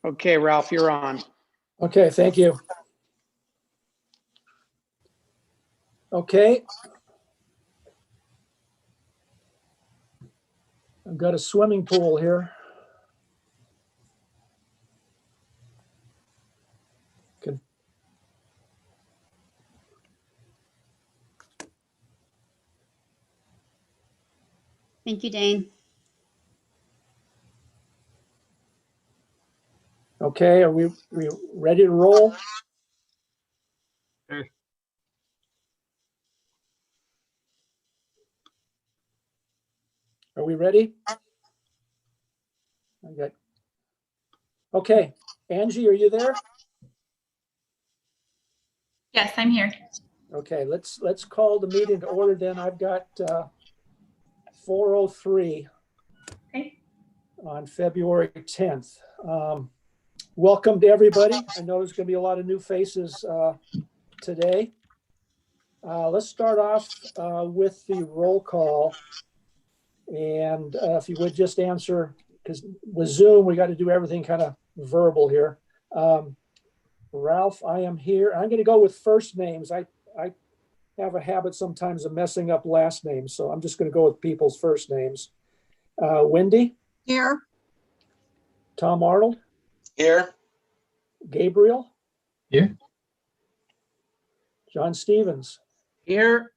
Okay, Ralph, you're on. Okay, thank you. Okay. I've got a swimming pool here. Can- Thank you, Dane. Okay, are we ready to roll? Sure. Are we ready? Okay, Angie, are you there? Yes, I'm here. Okay, let's call the meeting to order then. I've got 4:03 Okay. on February 10th. Welcome to everybody. I know there's going to be a lot of new faces today. Let's start off with the roll call. And if you would just answer, because with Zoom, we got to do everything kind of verbal here. Ralph, I am here. I'm going to go with first names. I have a habit sometimes of messing up last names, so I'm just going to go with people's first names. Wendy? Here. Tom Arnold? Here. Gabriel? Here. John Stevens? Here.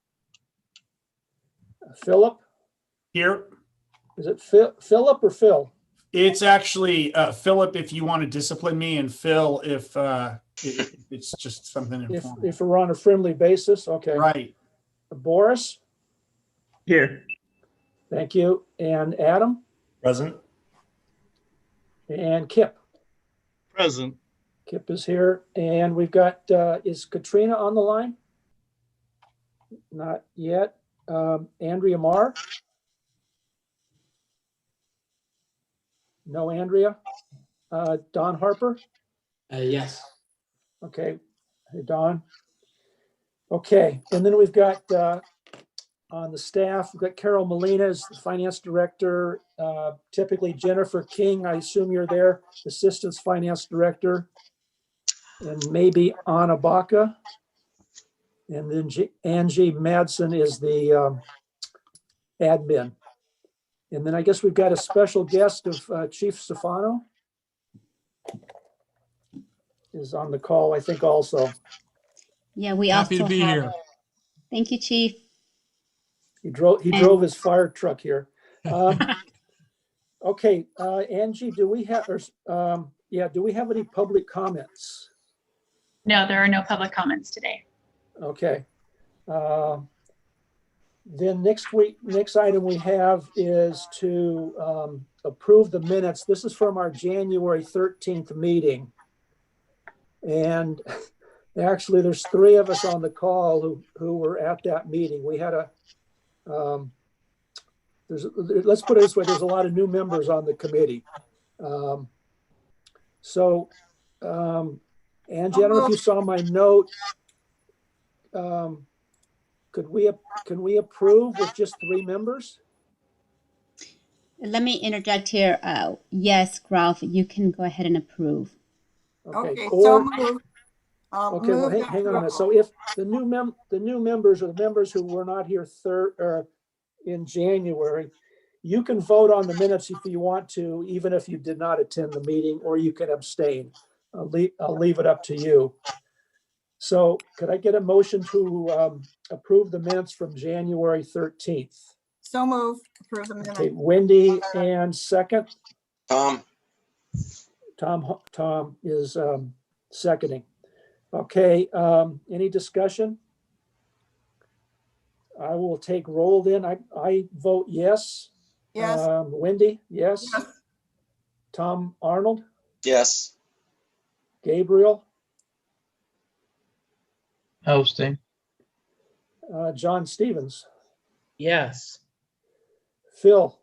Philip? Here. Is it Philip or Phil? It's actually Philip if you want to discipline me, and Phil if it's just something informal. If we're on a friendly basis, okay. Right. Boris? Here. Thank you. And Adam? Present. And Kip? Present. Kip is here. And we've got, is Katrina on the line? Not yet. Andrea Marr? No, Andrea. Don Harper? Yes. Okay. Hey, Don. Okay. And then we've got on the staff, we've got Carol Molina as the finance director. Typically Jennifer King, I assume you're there, assistant finance director. And maybe Anna Baca. And then Angie Madsen is the admin. And then I guess we've got a special guest of Chief Stefano is on the call, I think also. Yeah, we Happy also to be have. here. Thank you, Chief. He drove his fire truck here. Okay, Angie, do we have, do we have any public comments? No, there are no public comments today. Okay. Then next item we have is to approve the minutes. This is from our January 13th meeting. And actually there's 3 of us on the call who were at that meeting. We had let's put it this way, there's a lot of new members on the committee. Angie, I don't know if you saw my note. Can we approve with just 3 members? Let me interject here. Yes, Ralph, you can go ahead and approve. Okay, Or, so moved. okay, well, Move hang on a minute. approval. So if the new members or the members who were not here in January, you can vote on the minutes if you want to, even if you did not attend the meeting, or you can abstain. I'll leave it up to you. So could I get a motion to approve the minutes from January 13th? So move. Approve the Okay, minute. Wendy, and second, Tom. Tom is seconding. Okay, any discussion? I will take roll then. I vote yes. Yes. Wendy, yes. Yes. Tom Arnold, Yes. Gabriel, Hosting. John Stevens, Yes. Phil,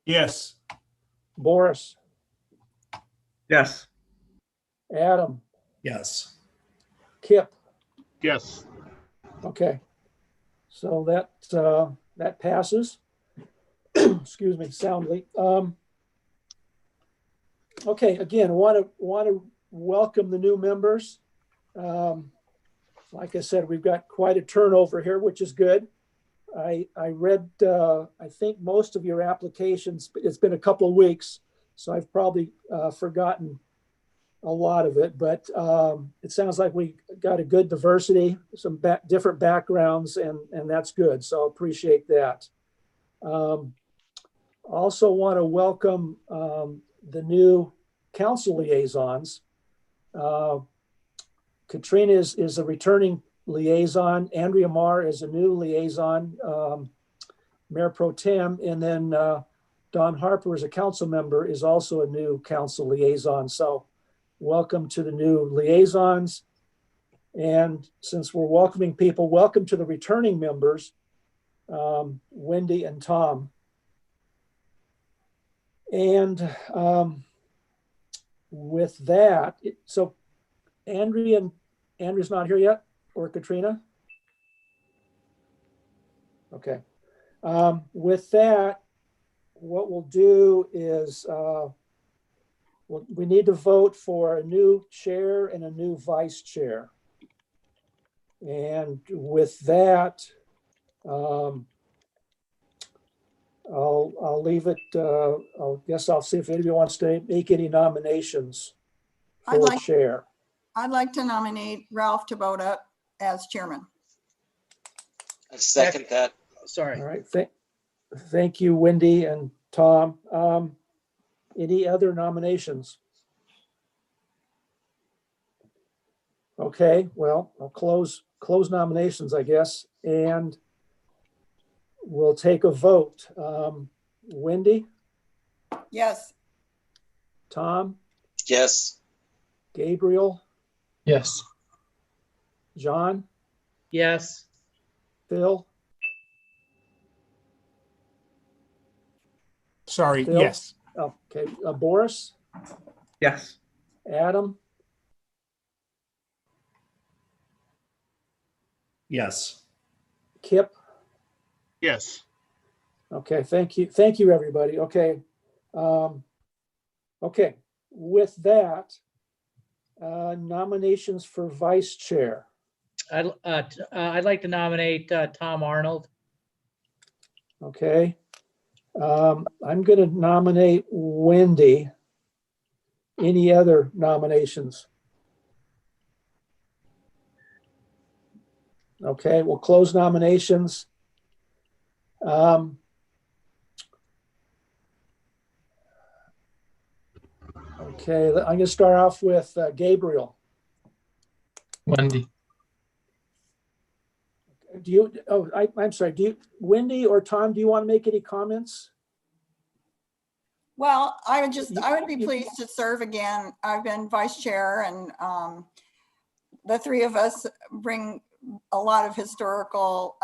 Yes. Boris, Yes. Adam, Yes. Kip. Yes. Okay, so that passes. Excuse me, soundly. Okay, again, want to welcome the new members. Like I said, we've got quite a turnover here, which is good. I read, I think most of your applications, it's been a couple of weeks, so I've probably forgotten a lot of it, but it sounds like we got a good diversity, some different backgrounds, and that's good. So appreciate that. Also want to welcome the new council liaisons. Katrina is a returning liaison. Andrea Marr is a new liaison, Mayor Pro Tem, and then Don Harper is a council member, is also a new council liaison. So welcome to the new liaisons. And since we're welcoming people, welcome to the returning members, Wendy and Tom. And with that, so Andrea's not here yet, or Katrina? Okay. With that, what we'll do is we need to vote for a new chair and a new vice chair. And with that, I'll leave it. I guess I'll see if anybody wants to make any nominations for chair. I'd like to nominate Ralph Tabota as chairman. I second that. Sorry. All right. Thank you, Wendy and Tom. Any other nominations? Okay, well, I'll close nominations, I guess, and we'll take a vote. Wendy, Yes. Tom, Yes. Gabriel, Yes. John, Yes. Phil, Sorry, Phil? yes. Okay, Boris, Yes. Adam, Yes. Kip. Yes. Okay, thank you, everybody. Okay, okay. With that, nominations for vice chair. I'd like to nominate Tom Arnold. Okay, I'm going to nominate Wendy. Any other nominations? Okay, we'll close nominations. Okay, I'm going to start off with Gabriel. Wendy. Do you, I'm sorry, Wendy or Tom, do you want to make any comments? Well, I would be pleased to serve again. I've been vice chair, and the three of us bring a lot of historical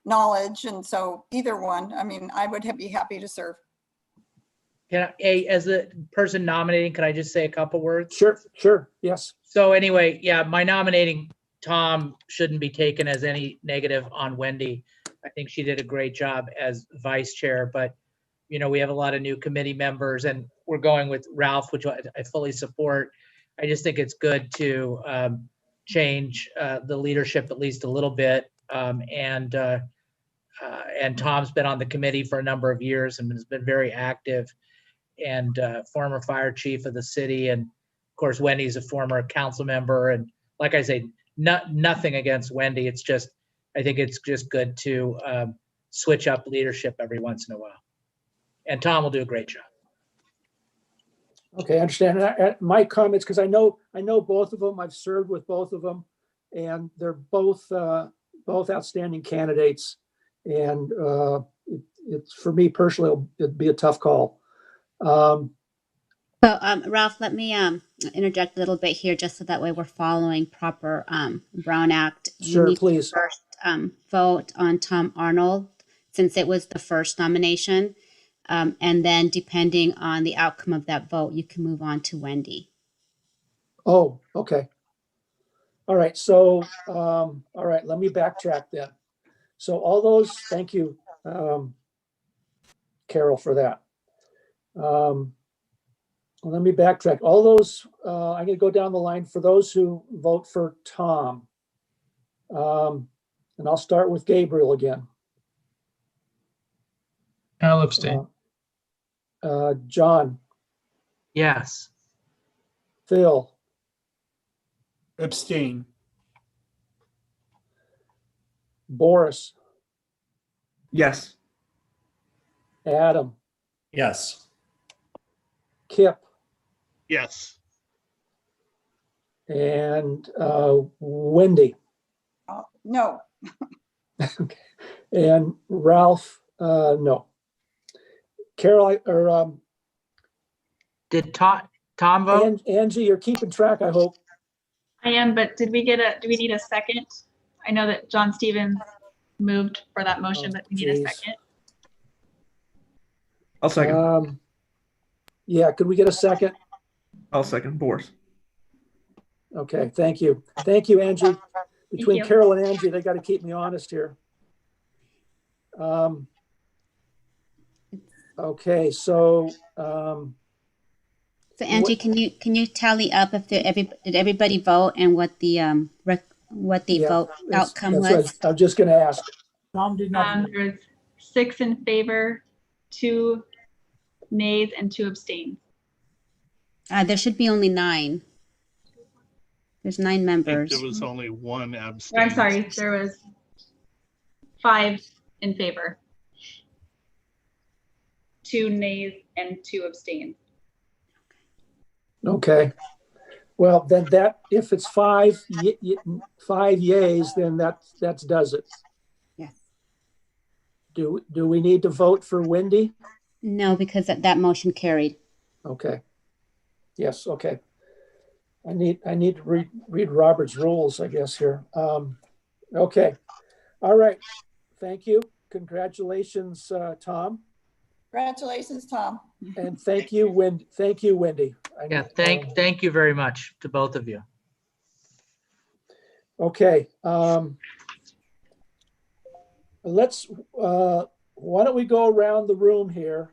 knowledge. And so either one, I mean, I would be happy to serve. Can I, as the person nominating, can I just say a couple words? Sure, yes. So anyway, yeah, my nominating Tom shouldn't be taken as any negative on Wendy. I think she did a great job as vice chair, but you know, we have a lot of new committee members and we're going with Ralph, which I fully support. I just think it's good to change the leadership at least a little bit. And Tom's been on the committee for a number of years and has been very active, and former fire chief of the city. And of course, Wendy's a former council member. And like I say, nothing against Wendy. It's just, I think it's just good to switch up leadership every once in a while. And Tom will do a great job. Okay, I understand. My comments, because I know both of them. I've served with both of them, and they're both outstanding candidates. And it's for me personally, it'd be a tough call. So, Ralph, let me interject a little bit here, just so that way we're following proper Brown Act. Sure, You need please. to first vote on Tom Arnold, since it was the first nomination. And then depending on the outcome of that vote, you can move on to Wendy. Oh, okay. All right. So, all right, let me backtrack then. So all those, thank you, Carol, for that. let me backtrack. All those, I'm gonna go down the line for those who vote for Tom. And I'll start with Gabriel again. I'll abstain. John, Yes. Phil, Abstain. Boris, Yes. Adam, Yes. Kip, Yes. and Wendy. No, Okay. And Ralph, no. Carol, or Did Tom vote? Angie, you're keeping track, I hope. I am, but do we need a second? I know that John Stevens moved for that motion, but we need a geez. second. I'll second. Yeah, could we get a second? I'll second. Boris. Okay, thank you. Thank you, Angie. Between you. Carol and Angie, they got to keep me honest here. Okay, so So Angie, can you tally up if did everybody vote and what the what the yeah, vote outcome that's what was? I'm just going to ask. There's 6 in favor, 2 nays, and 2 abstain. There should be only 9. There's 9 I think members. there was only one abstain. I'm sorry, there was 5 in favor, 2 nays, and 2 abstains. Okay. Well, then that, if it's 5 yays, then that does it. Yes. Do we need to vote for Wendy? No, because that motion carried. Okay. Yes, okay. I need to read Robert's rules, I guess, here. Okay. All right. Thank you. Congratulations, Tom. congratulations, Tom. And thank you, Wendy. Thank you, Wendy. Yeah, thank you very much to both of you. Okay. Let's, why don't we go around the room here?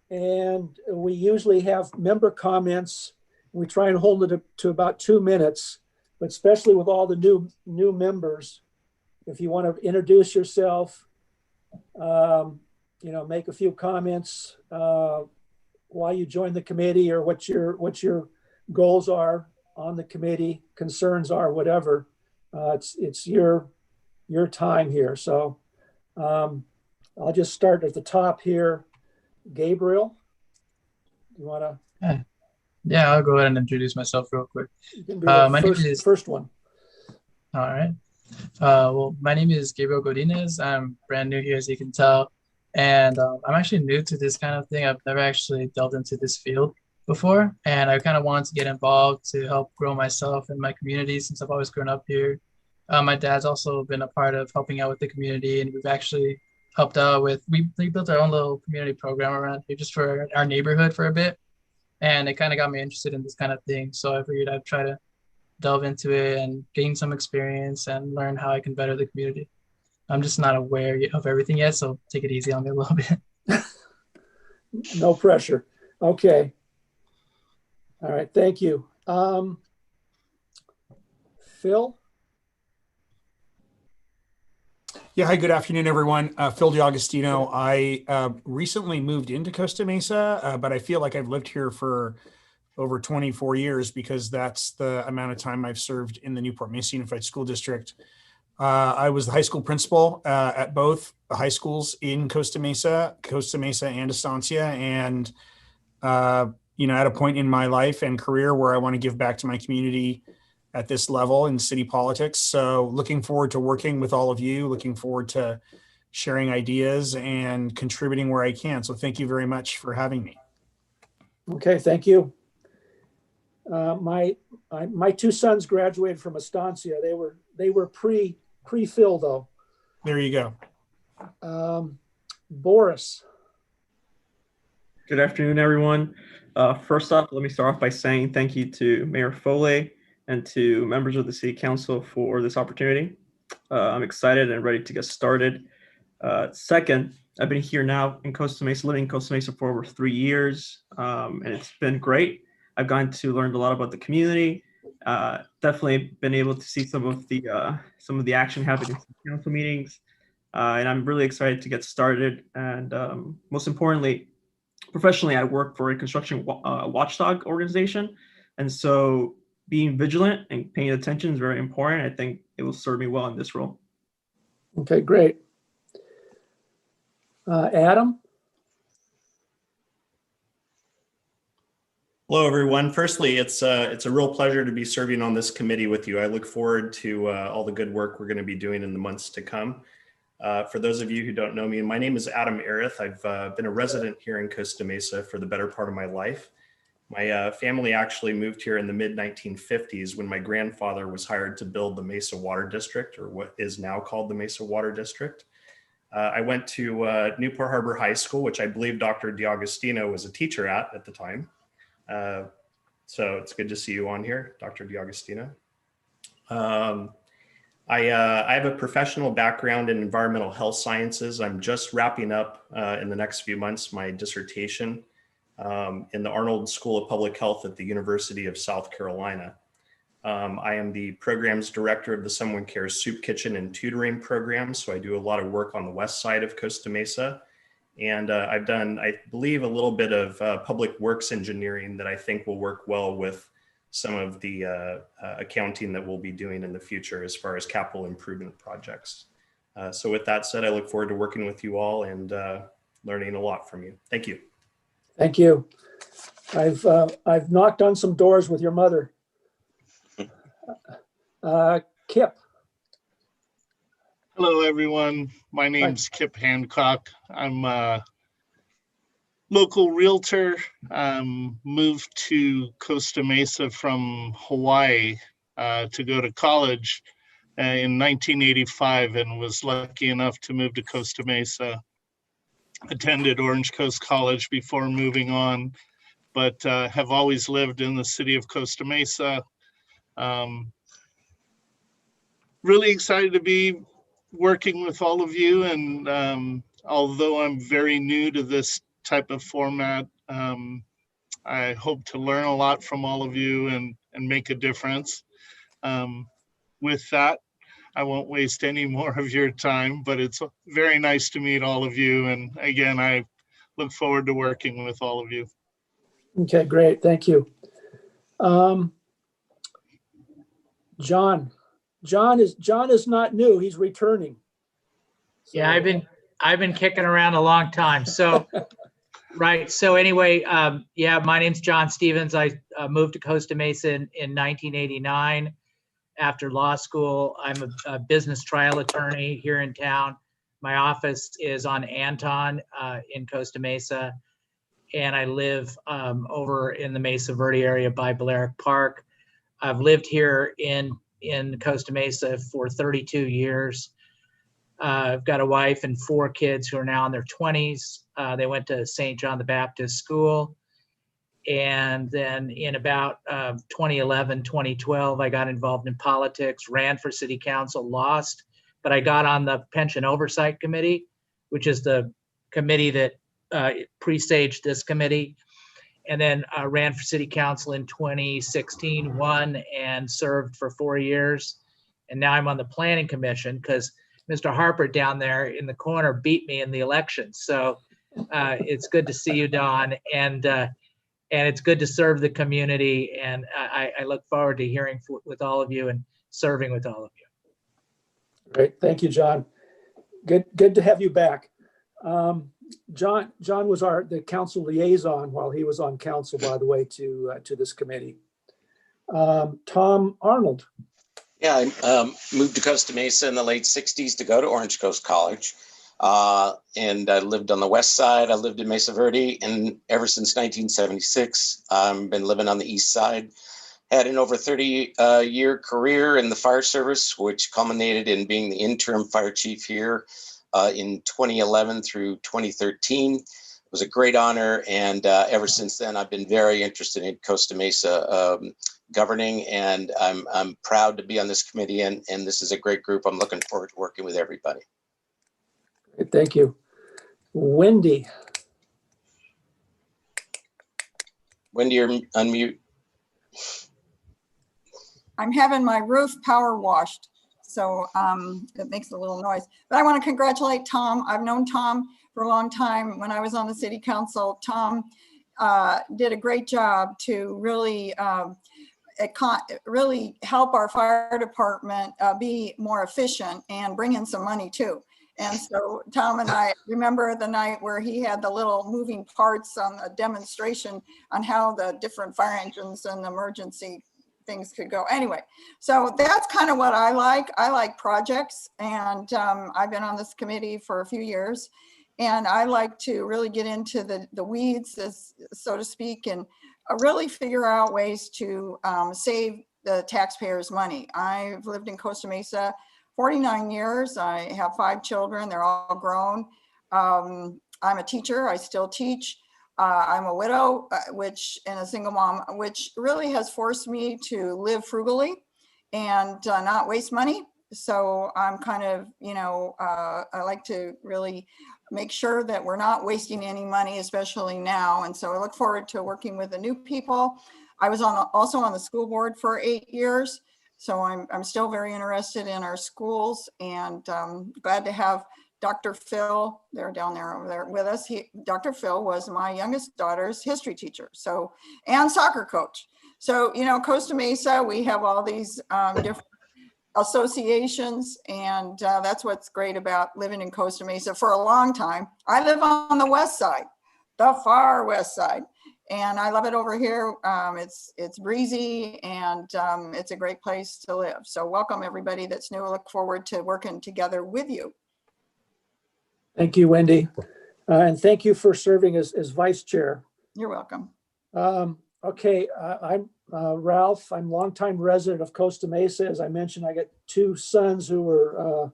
And we usually have member comments. We try and hold it to about 2 minutes, but especially with all the new members, if you want to introduce yourself, make a few comments, why you joined the committee or what your goals are on the committee, concerns are, whatever. It's your time here. So I'll just start at the top here. Gabriel, you want to? Yeah, I'll go ahead and introduce myself real quick. You can be the My name is first one. All right. Well, my name is Gabriel Godinez. I'm brand new here, as you can tell. And I'm actually new to this kind of thing. I've never actually delved into this field before. And I kind of wanted to get involved to help grow myself and my community since I've always grown up here. My dad's also been a part of helping out with the community. And we've actually helped out with, we built our own little community program around here just for our neighborhood for a bit. And it kind of got me interested in this kind of thing. So I figured I'd try to delve into it and gain some experience and learn how I can better the community. I'm just not aware of everything yet, so take it easy on me a little bit. No pressure. Okay. All right. Thank you. Phil? Yeah, hi, good afternoon, everyone. Phil DiAugustino. I recently moved into Costa Mesa, but I feel like I've lived here for over 24 years because that's the amount of time I've served in the Newport Mesa Unified School District. I was the high school principal at both the high schools in Costa Mesa and Estancia. And, at a point in my life and career where I want to give back to my community at this level in city politics. So looking forward to working with all of you, looking forward to sharing ideas and contributing where I can. So thank you very much for having me. Okay, thank you. My 2 sons graduated from Estancia. They were pre-Phil though. There you go. Boris. Good afternoon, everyone. First off, let me start off by saying thank you to Mayor Foley and to members of the City Council for this opportunity. I'm excited and ready to get started. Second, I've been here now in Costa Mesa, living in Costa Mesa for over 3 years, and it's been great. I've gotten to learn a lot about the community. Definitely been able to see some of the action happening in council meetings, and I'm really excited to get started. And most importantly, professionally, I work for a construction watchdog organization, and so being vigilant and paying attention is very important. I think it will serve me well in this role. Okay, great. Adam? Hello, everyone. Firstly, it's a real pleasure to be serving on this committee with you. I look forward to all the good work we're going to be doing in the months to come. For those of you who don't know me, my name is Adam Arith. I've been a resident here in Costa Mesa for the better part of my life. My family actually moved here in the mid-1950s when my grandfather was hired to build the Mesa Water District, or what is now called the Mesa Water District. I went to Newport Harbor High School, which I believe Dr. DiAugustino was a teacher at the time. So it's good to see you on here, Dr. DiAugustino. I have a professional background in environmental health sciences. I'm just wrapping up in the next few months my dissertation in the Arnold School of Public Health at the University of South Carolina. I am the programs director of the Someone Cares Soup Kitchen and Tutoring program. So I do a lot of work on the west side of Costa Mesa. And I've done, I believe, a little bit of public works engineering that I think will work well with some of the accounting that we'll be doing in the future as far as capital improvement projects. So with that said, I look forward to working with you all and learning a lot from you. Thank you. Thank you. I've knocked on some doors with your mother. Kip. Hello, everyone. My name's Kip Hancock. I'm a local realtor. Moved to Costa Mesa from Hawaii to go to college in 1985 and was lucky enough to move to Costa Mesa. Attended Orange Coast College before moving on, but have always lived in the city of Costa Mesa. Really excited to be working with all of you, and although I'm very new to this type of format, I hope to learn a lot from all of you and make a difference. With that, I won't waste any more of your time, but it's very nice to meet all of you. And again, I look forward to working with all of you. Okay, great. Thank you. John. John is not new. He's returning. So, Yeah, I've been kicking around a long time. So, right. So anyway, yeah, my name's John Stevens. I moved to Costa Mesa in 1989 after law school. I'm a business trial attorney here in town. My office is on Anton in Costa Mesa, and I live over in the Mesa Verde area by Balearic Park. I've lived here in Costa Mesa for 32 years. I've got a wife and 4 kids who are now in their 20s. They went to St. John the Baptist School. And then in about 2011, 2012, I got involved in politics, ran for city council, lost, but I got on the Pension Oversight Committee, which is the committee that presaged this committee. And then ran for city council in 2016, won and served for 4 years. And now I'm on the planning commission because Mr. Harper down there in the corner beat me in the election. So it's good to see you, Don. And it's good to serve the community. And I look forward to hearing with all of you and serving with all of you. Great. Thank you, John. Good to have you back. John was the council liaison while he was on council, by the way, to this committee. Tom Arnold. Yeah, I moved to Costa Mesa in the late 60s to go to Orange Coast College. And I lived on the west side. I lived in Mesa Verde, and ever since 1976, I've been living on the east side. Had an over 30-year career in the fire service, which culminated in being the interim fire chief here in 2011 through 2013. It was a great honor, and ever since then, I've been very interested in Costa Mesa governing, and I'm proud to be on this committee, and this is a great group. I'm looking forward to working with everybody. Thank you. Wendy. Wendy, you're unmute. I'm having my roof power washed, so it makes a little noise. But I want to congratulate Tom. I've known Tom for a long time. When I was on the city council, Tom did a great job to really really help our fire department be more efficient and bring in some money too. And so Tom and I remember the night where he had the little moving parts on the demonstration on how the different fire engines and emergency things could go. Anyway, so that's kind of what I like. I like projects, and I've been on this committee for a few years, and I like to really get into the weeds, so to speak, and really figure out ways to save the taxpayers' money. I've lived in Costa Mesa 49 years. I have 5 children. They're all grown. I'm a teacher. I still teach. I'm a widow, and a single mom, which really has forced me to live frugally and not waste money. So I'm kind of, I like to really make sure that we're not wasting any money, especially now. And so I look forward to working with the new people. I was also on the school board for 8 years. So I'm still very interested in our schools, and glad to have Dr. Phil, they're down there over there with us. Dr. Phil was my youngest daughter's history teacher, and soccer coach. So, Costa Mesa, we have all these different associations, and that's what's great about living in Costa Mesa for a long time. I live on the west side, the far west side, and I love it over here. It's breezy, and it's a great place to live. So welcome everybody that's new. I look forward to working together with you. Thank you, Wendy. And thank you for serving as vice chair. You're welcome. Okay, I'm Ralph. I'm longtime resident of Costa Mesa. As I mentioned, I got 2 sons who were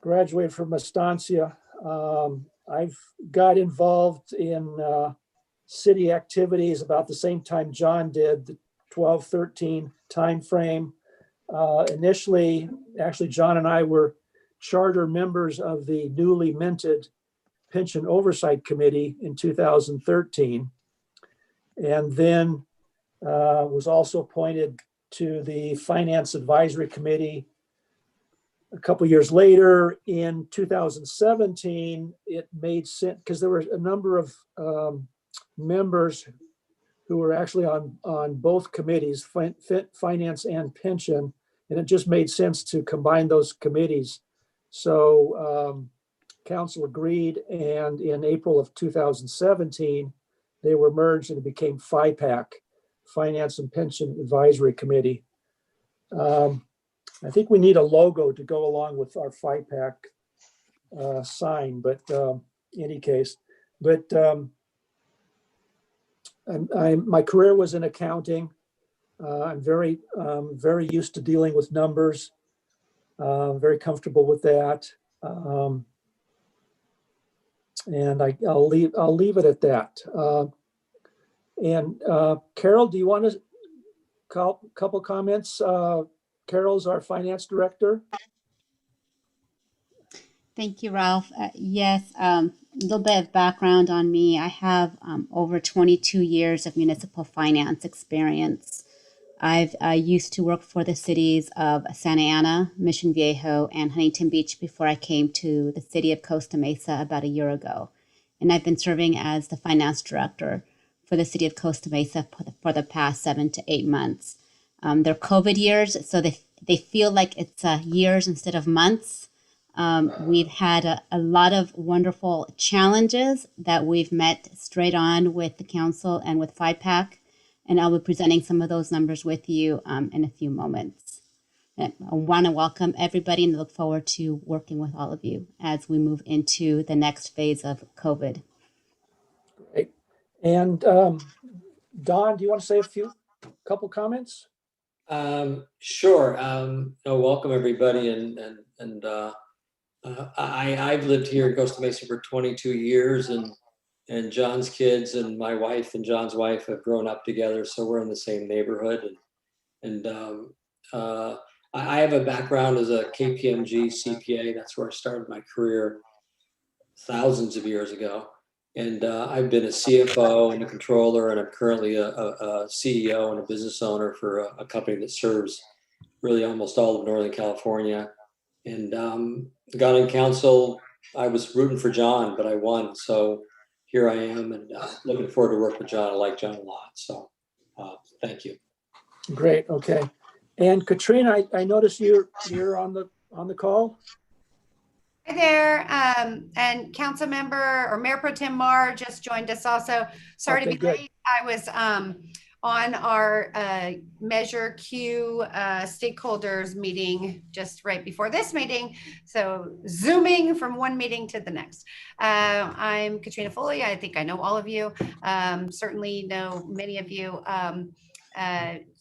graduated from Estancia. I've got involved in city activities about the same time John did, the 12-13 timeframe. Initially, actually, John and I were charter members of the newly minted Pension Oversight Committee in 2013, and then was also appointed to the Finance Advisory Committee a couple years later. In 2017, it made sense because there were a number of members who were actually on both committees, Finance and Pension, and it just made sense to combine those committees. So council agreed, and in April of 2017, they were merged and it became FiPAC, Finance and Pension Advisory Committee. I think we need a logo to go along with our FiPAC sign, but in any case, my career was in accounting. I'm very used to dealing with numbers. Very comfortable with that, and I'll leave it at that. And Carol, do you want to couple comments? Carol's our finance director. Thank you, Ralph. Yes, a little bit of background on me. I have over 22 years of municipal finance experience. I've used to work for the cities of Santa Ana, Mission Viejo, and Huntington Beach before I came to the city of Costa Mesa about a year ago. And I've been serving as the finance director for the city of Costa Mesa for the past 7 to 8 months. They're COVID years, so they feel like it's years instead of months. We've had a lot of wonderful challenges that we've met straight on with the council and with FiPAC. And I'll be presenting some of those numbers with you in a few moments. And I want to welcome everybody and look forward to working with all of you as we move into the next phase of COVID. Great. And Don, do you want to say couple comments? Sure. Welcome everybody, and I've lived here in Costa Mesa for 22 years, and John's kids and my wife and John's wife have grown up together, so we're in the same neighborhood. And I have a background as a KPMG CPA. That's where I started my career. thousands of years ago. And I've been a CFO and a controller, and I'm currently a CEO and a business owner for a company that serves really almost all of Northern California. And got on council. I was rooting for John, but I won. So here I am, and looking forward to work with John. I like John a lot. So thank you. Great, okay. And Katrina, I noticed you're on the call. Hi there, and council member or Mayor Pro Tem Mar just joined us also. Sorry to be late. I was on our Measure Q stakeholders meeting just right before this meeting. So zooming from one meeting to the next. I'm Katrina Foley. I think I know all of you, certainly know many of you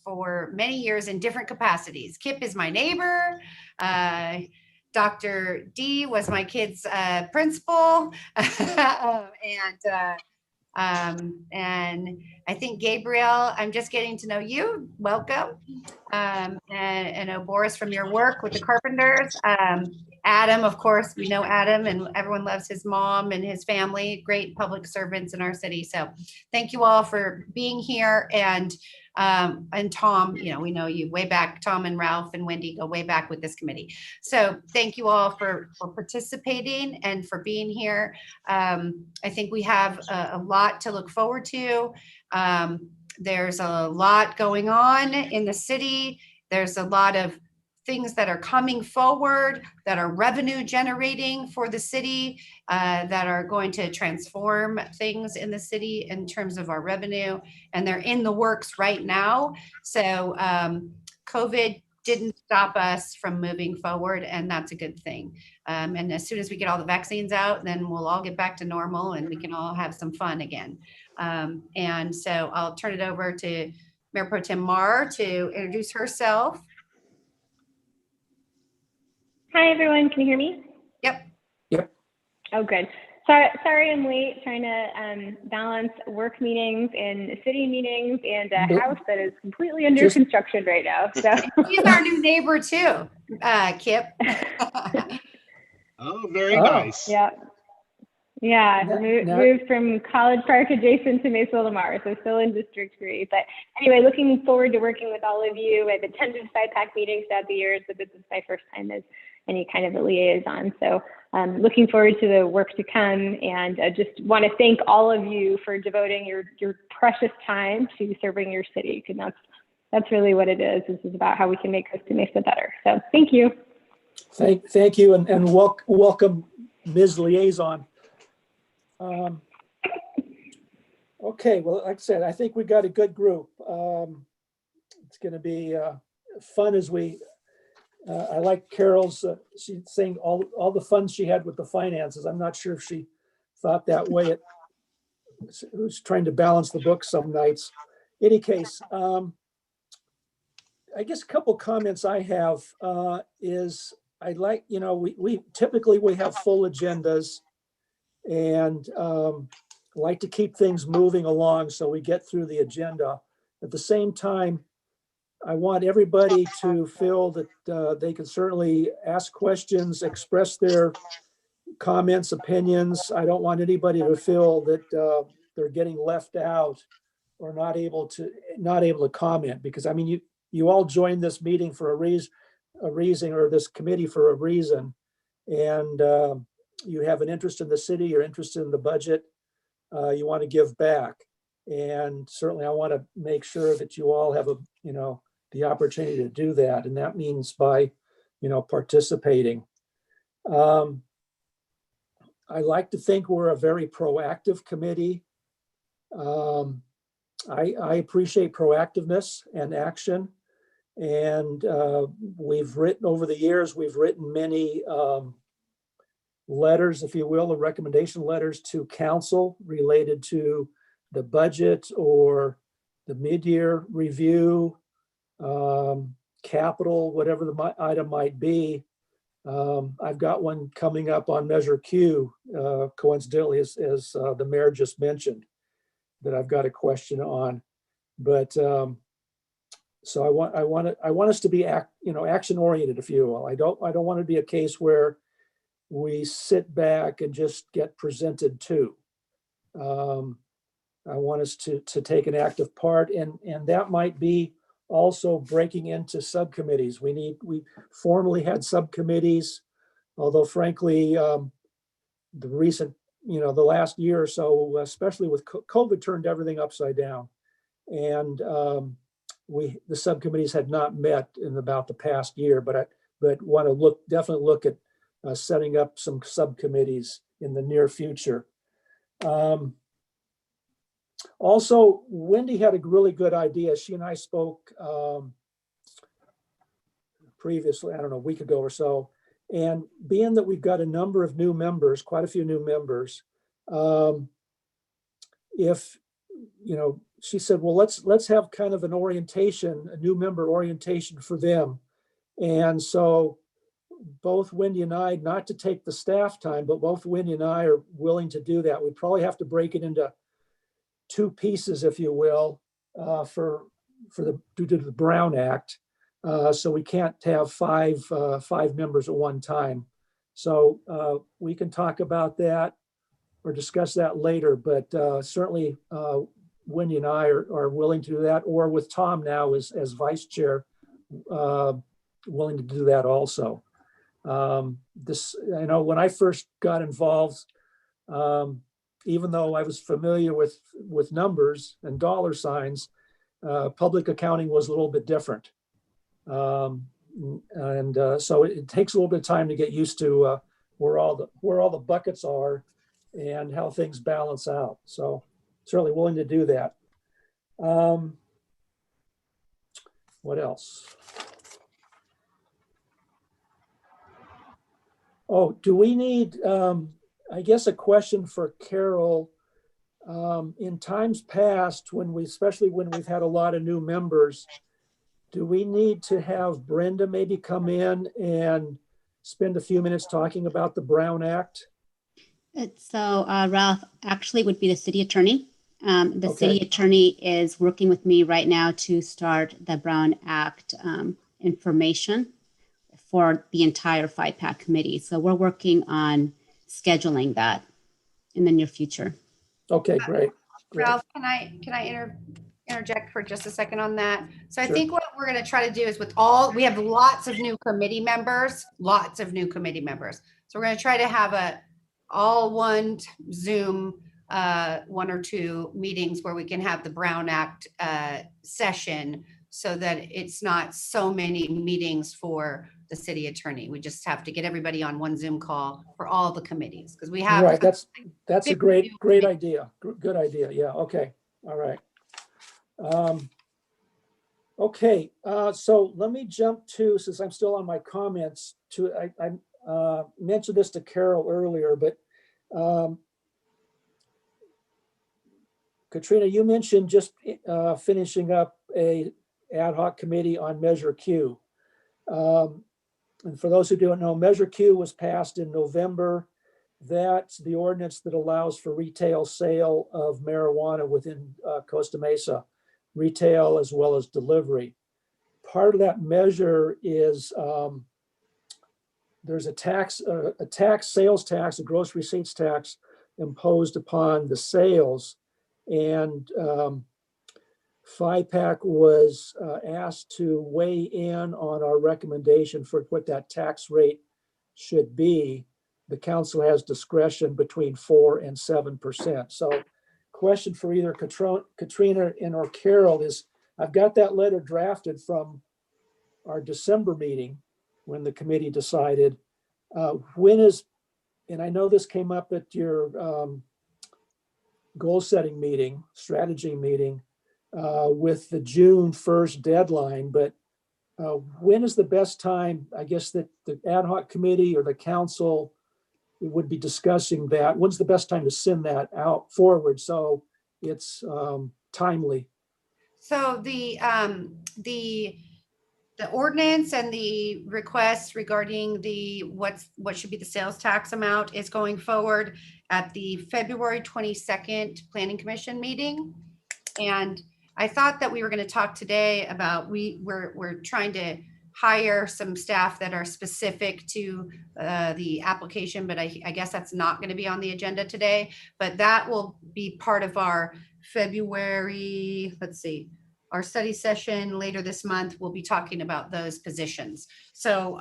for many years in different capacities. Kip is my neighbor. Dr. D was my kid's principal, and I think Gabriel, I'm just getting to know you. Welcome, and know Boris from your work with the Carpenters. Adam, of course, we know Adam, and everyone loves his mom and his family. Great public servants in our city. So, thank you all for being here. And Tom, you know, we know you way back. Tom and Ralph and Wendy go way back with this committee. So thank you all for participating and for being here. I think we have a lot to look forward to. There's a lot going on in the city. There's a lot of things that are coming forward that are revenue generating for the city, that are going to transform things in the city in terms of our revenue, and they're in the works right now. So COVID didn't stop us from moving forward, and that's a good thing. And as soon as we get all the vaccines out, then we'll all get back to normal and we can all have some fun again. And so I'll turn it over to Mayor Pro Tem Mar to introduce herself. Hi, everyone. Can you hear me? Yep. Yep. Oh, good. Sorry I'm late, trying to balance work meetings and city meetings and a house that is completely under construction right now. So he's our new neighbor too, Kip. Oh, very nice. Yeah. Yeah, moved from College Park adjacent to Mesa Lamar, so still in District 3. But anyway, looking forward to working with all of you. I've attended FiPAC meetings throughout the years, but this is my first time as any kind of a liaison. So looking forward to the work to come, and just want to thank all of you for devoting your precious time to serving your city, because that's really what it is. This is about how we can make Costa Mesa better. So thank you. Thank you, and welcome, Ms. Liaison. Okay, well, like I said, I think we got a good group. It's going to be fun as we. I like Carol's. She's saying all the fun she had with the finances. I'm not sure if she thought that way. It was trying to balance the book some nights. Any case, I guess a couple comments I have is I like, you know, we typically have full agendas, and like to keep things moving along so we get through the agenda. At the same time, I want everybody to feel that they can certainly ask questions, express their comments, opinions. I don't want anybody to feel that they're getting left out or not able to comment, because I mean, you all joined this meeting for a reason, or this committee for a reason, and you have an interest in the city, you're interested in the budget, you want to give back. And certainly I want to make sure that you all have the opportunity to do that. And that means by, participating. I like to think we're a very proactive committee. I appreciate proactiveness and action. And over the years, we've written many letters, if you will, or recommendation letters to council related to the budget or the mid-year review, capital, whatever the item might be. I've got one coming up on Measure Q, coincidentally, as the mayor just mentioned, that I've got a question on. But so I want us to be action oriented, if you will. I don't want to be a case where we sit back and just get presented to. I want us to take an active part, and that might be also breaking into subcommittees. We formally had subcommittees, although frankly, the recent, the last year or so, especially with COVID, turned everything upside down. And the subcommittees had not met in about the past year, but want to definitely look at setting up some subcommittees in the near future. Also, Wendy had a really good idea. She and I spoke previously, I don't know, a week ago or so. And being that we've got a number of new members, quite a few new members, she said, well, let's have kind of an orientation, a new member orientation for them. And so both Wendy and I, not to take the staff time, but both Wendy and I are willing to do that. We'd probably have to break it into 2 pieces, if you will, due to the Brown Act. So we can't have five members at one time. So we can talk about that or discuss that later, but certainly Wendy and I are willing to do that, or with Tom now as vice chair, willing to do that also. When I first got involved, even though I was familiar with numbers and dollar signs, public accounting was a little bit different. So it takes a little bit of time to get used to where all the buckets are and how things balance out. So certainly willing to do that. What else? Oh, do we need, I guess, a question for Carol? In times past, especially when we've had a lot of new members, do we need to have Brenda maybe come in and spend a few minutes talking about the Brown Act? So Ralph, actually would be the city attorney. The city attorney is working with me right now to start the Brown Act information for the entire FiPAC committee. So we're working on scheduling that in the near future. Okay, great. Ralph, can I interject for just a second on that? So I think what we're going to try to do is we have lots of new committee members. So we're going to try to have all one Zoom, 1 or 2 meetings where we can have the Brown Act session, so that it's not so many meetings for the city attorney. We just have to get everybody on one Zoom call for all the committees, because we have. Right, that's a great idea. Good idea. Yeah. Okay. All right. Okay. So let me jump to, since I'm still on my comments, I mentioned this to Carol earlier, but Katrina, you mentioned just finishing up a ad hoc committee on Measure Q. And for those who don't know, Measure Q was passed in November. That's the ordinance that allows for retail sale of marijuana within Costa Mesa, retail as well as delivery. Part of that measure is there's a sales tax, a gross receipts tax imposed upon the sales. And FiPAC was asked to weigh in on our recommendation for what that tax rate should be. The council has discretion between 4% and 7%. So question for either Katrina or Carol is, I've got that letter drafted from our December meeting when the committee decided. And I know this came up at your goal setting meeting, strategy meeting, with the June 1st deadline, but when is the best time, I guess, that the ad hoc committee or the council would be discussing that? When's the best time to send that out forward so it's timely? So the ordinance and the requests regarding what should be the sales tax amount is going forward at the February 22nd Planning Commission meeting. And I thought that we were going to talk today about we're trying to hire some staff that are specific to the application, but I guess that's not going to be on the agenda today. But that will be part of our February, let's see, our study session later this month. We'll be talking about those positions. So,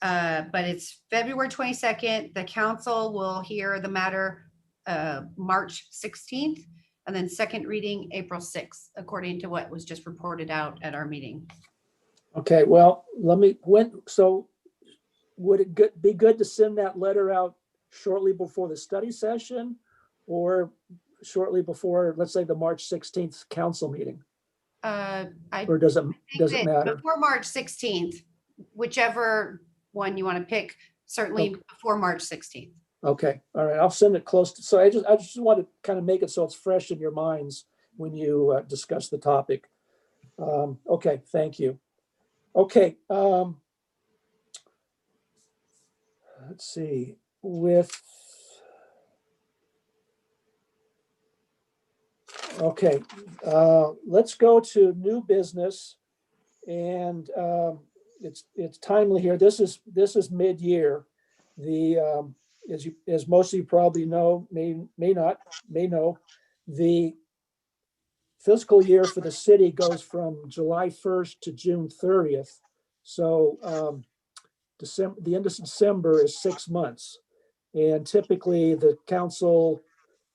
but it's February 22nd. The council will hear the matter March 16th, and then second reading April 6th, according to what was just reported out at our meeting. Okay, well, so would it be good to send that letter out shortly before the study session or shortly before, let's say, the March 16th council meeting? Or does it matter? Before March 16th, whichever one you want to pick, certainly before March 16th. Okay, all right, I'll send it close to, so I just want to kind of make it so it's fresh in your minds when you discuss the topic. Okay, thank you. Okay, let's see, let's go to new business, and it's timely here. This is mid-year. As most of you probably know, may know, the fiscal year for the city goes from July 1st to June 30th. So the end of December is 6 months. And typically the council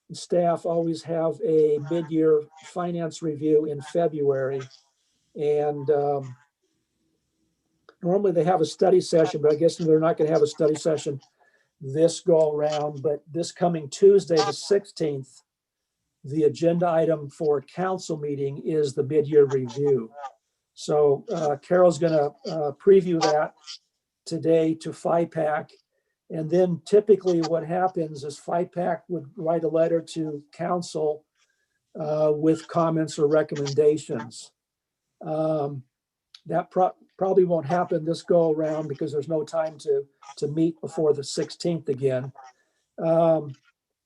and staff always have a mid-year finance review in February. And normally they have a study session, but I guess they're not going to have a study session this go around. But this coming Tuesday, the 16th, the agenda item for council meeting is the mid-year review. So Carol's going to preview that today to FiPAC. And then typically what happens is FiPAC would write a letter to council with comments or recommendations. That probably won't happen this go around because there's no time to meet before the 16th again.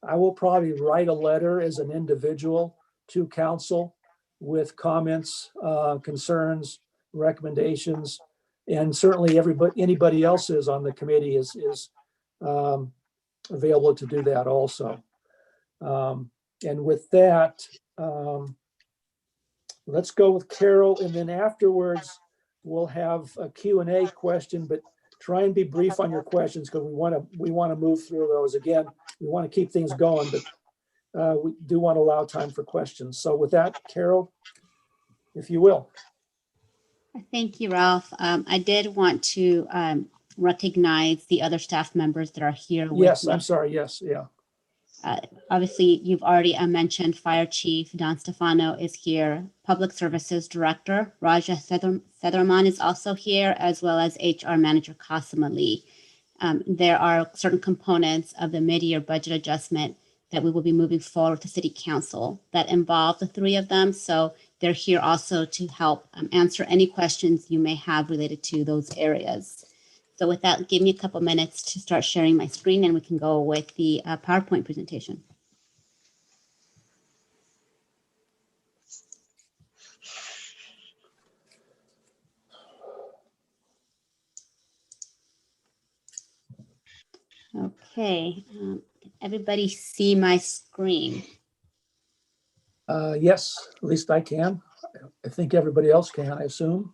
I will probably write a letter as an individual to council with comments, concerns, recommendations, and certainly anybody else is on the committee is available to do that also. And with that, let's go with Carol, and then afterwards we'll have a Q&A question, but try and be brief on your questions because we want to move through those. Again, we want to keep things going, but we do want to allow time for questions. So with that, Carol, if you will. Thank you, Ralph. I did want to recognize the other staff members that are here. Yes, I'm sorry. Yes, yeah. Obviously, you've already mentioned Fire Chief Don Stefano is here. Public Services Director Raja Sethuraman is also here, as well as HR Manager Qasim Ali. There are certain components of the mid-year budget adjustment that we will be moving forward to City Council that involve the three of them. So they're here also to help answer any questions you may have related to those areas. So with that, give me a couple minutes to start sharing my screen and we can go with the PowerPoint presentation. Okay, can everybody see my screen? Yes, at least I can. I think everybody else can, I assume.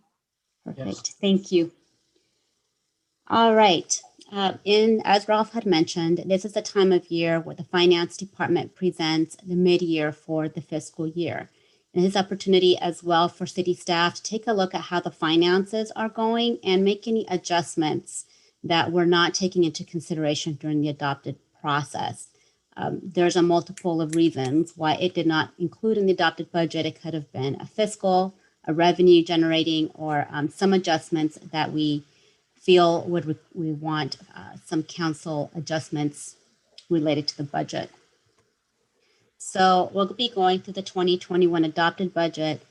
Perfect, Yes. Thank you. All right, as Ralph had mentioned, this is the time of year where the Finance Department presents the mid-year for the fiscal year. And this opportunity as well for city staff to take a look at how the finances are going and make any adjustments that were not taken into consideration during the adopted process. There's a multiple of reasons why it did not include in the adopted budget. It could have been a fiscal, a revenue generating, or some adjustments that we feel we want some council adjustments related to the budget. So we'll be going through the 2021 adopted budget,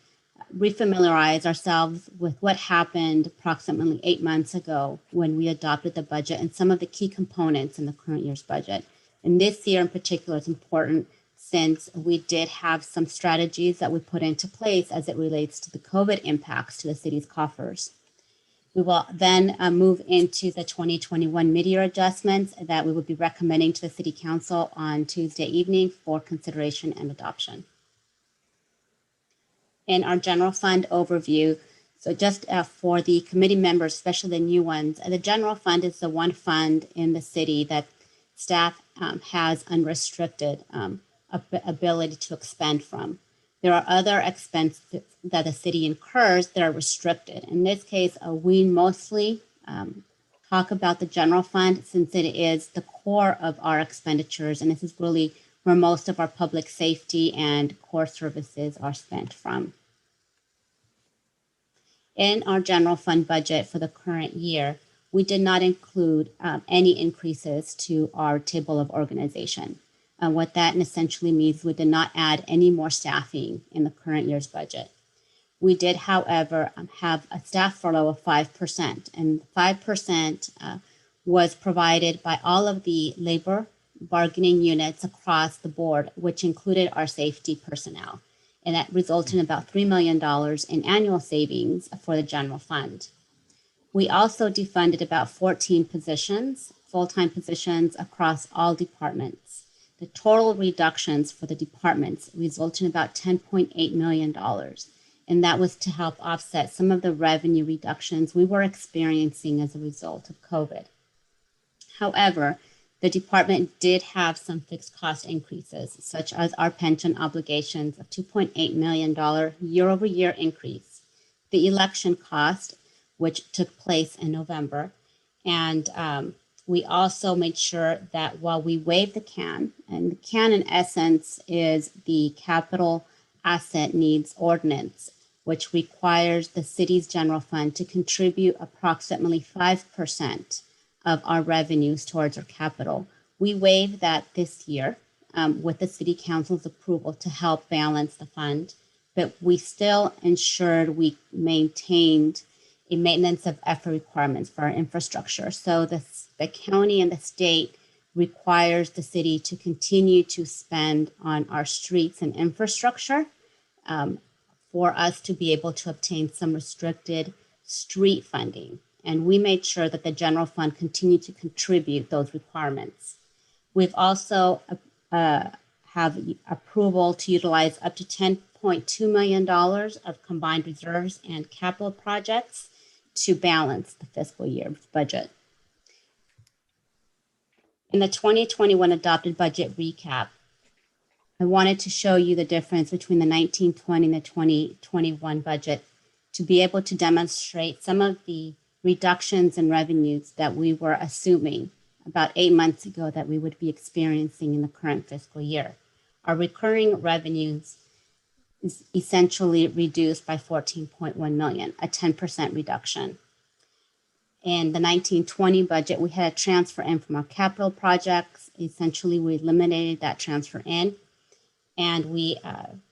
refamiliarize ourselves with what happened approximately 8 months ago when we adopted the budget and some of the key components in the current year's budget. And this year in particular is important since we did have some strategies that we put into place as it relates to the COVID impacts to the city's coffers. We will then move into the 2021 mid-year adjustments that we will be recommending to the City Council on Tuesday evening for consideration and adoption. In our general fund overview, so just for the committee members, especially the new ones, the general fund is the one fund in the city that staff has unrestricted ability to expend from. There are other expenses that the city incurs that are restricted. In this case, we mostly talk about the general fund since it is the core of our expenditures, and this is really where most of our public safety and core services are spent from. In our general fund budget for the current year, we did not include any increases to our table of organization. What that essentially means, we did not add any more staffing in the current year's budget. We did, however, have a staff furlough of 5%, and 5% was provided by all of the labor bargaining units across the board, which included our safety personnel. And that resulted in about $3 million in annual savings for the general fund. We also defunded about 14 positions, full-time positions across all departments. The total reductions for the departments resulted in about $10.8 million. And that was to help offset some of the revenue reductions we were experiencing as a result of COVID. However, the department did have some fixed cost increases, such as our pension obligations of $2.8 million year-over-year increase, the election cost, which took place in November. And we also made sure that while we waived the CAN, and the CAN in essence is the Capital Asset Needs Ordinance, which requires the city's general fund to contribute approximately 5% of our revenues towards our capital. We waived that this year with the City Council's approval to help balance the fund, but we still ensured we maintained a maintenance of effort requirements for our infrastructure. So the county and the state requires the city to continue to spend on our streets and infrastructure for us to be able to obtain some restricted street funding. And we made sure that the general fund continued to contribute those requirements. We've also have approval to utilize up to $10.2 million of combined reserves and capital projects to balance the fiscal year budget. In the 2021 adopted budget recap, I wanted to show you the difference between the 1920 and the 2021 budget to be able to demonstrate some of the reductions in revenues that we were assuming about 8 months ago that we would be experiencing in the current fiscal year. Our recurring revenues is essentially reduced by $14.1 million, a 10% reduction. In the 1920 budget, we had a transfer in from our capital projects. Essentially, we eliminated that transfer in. And we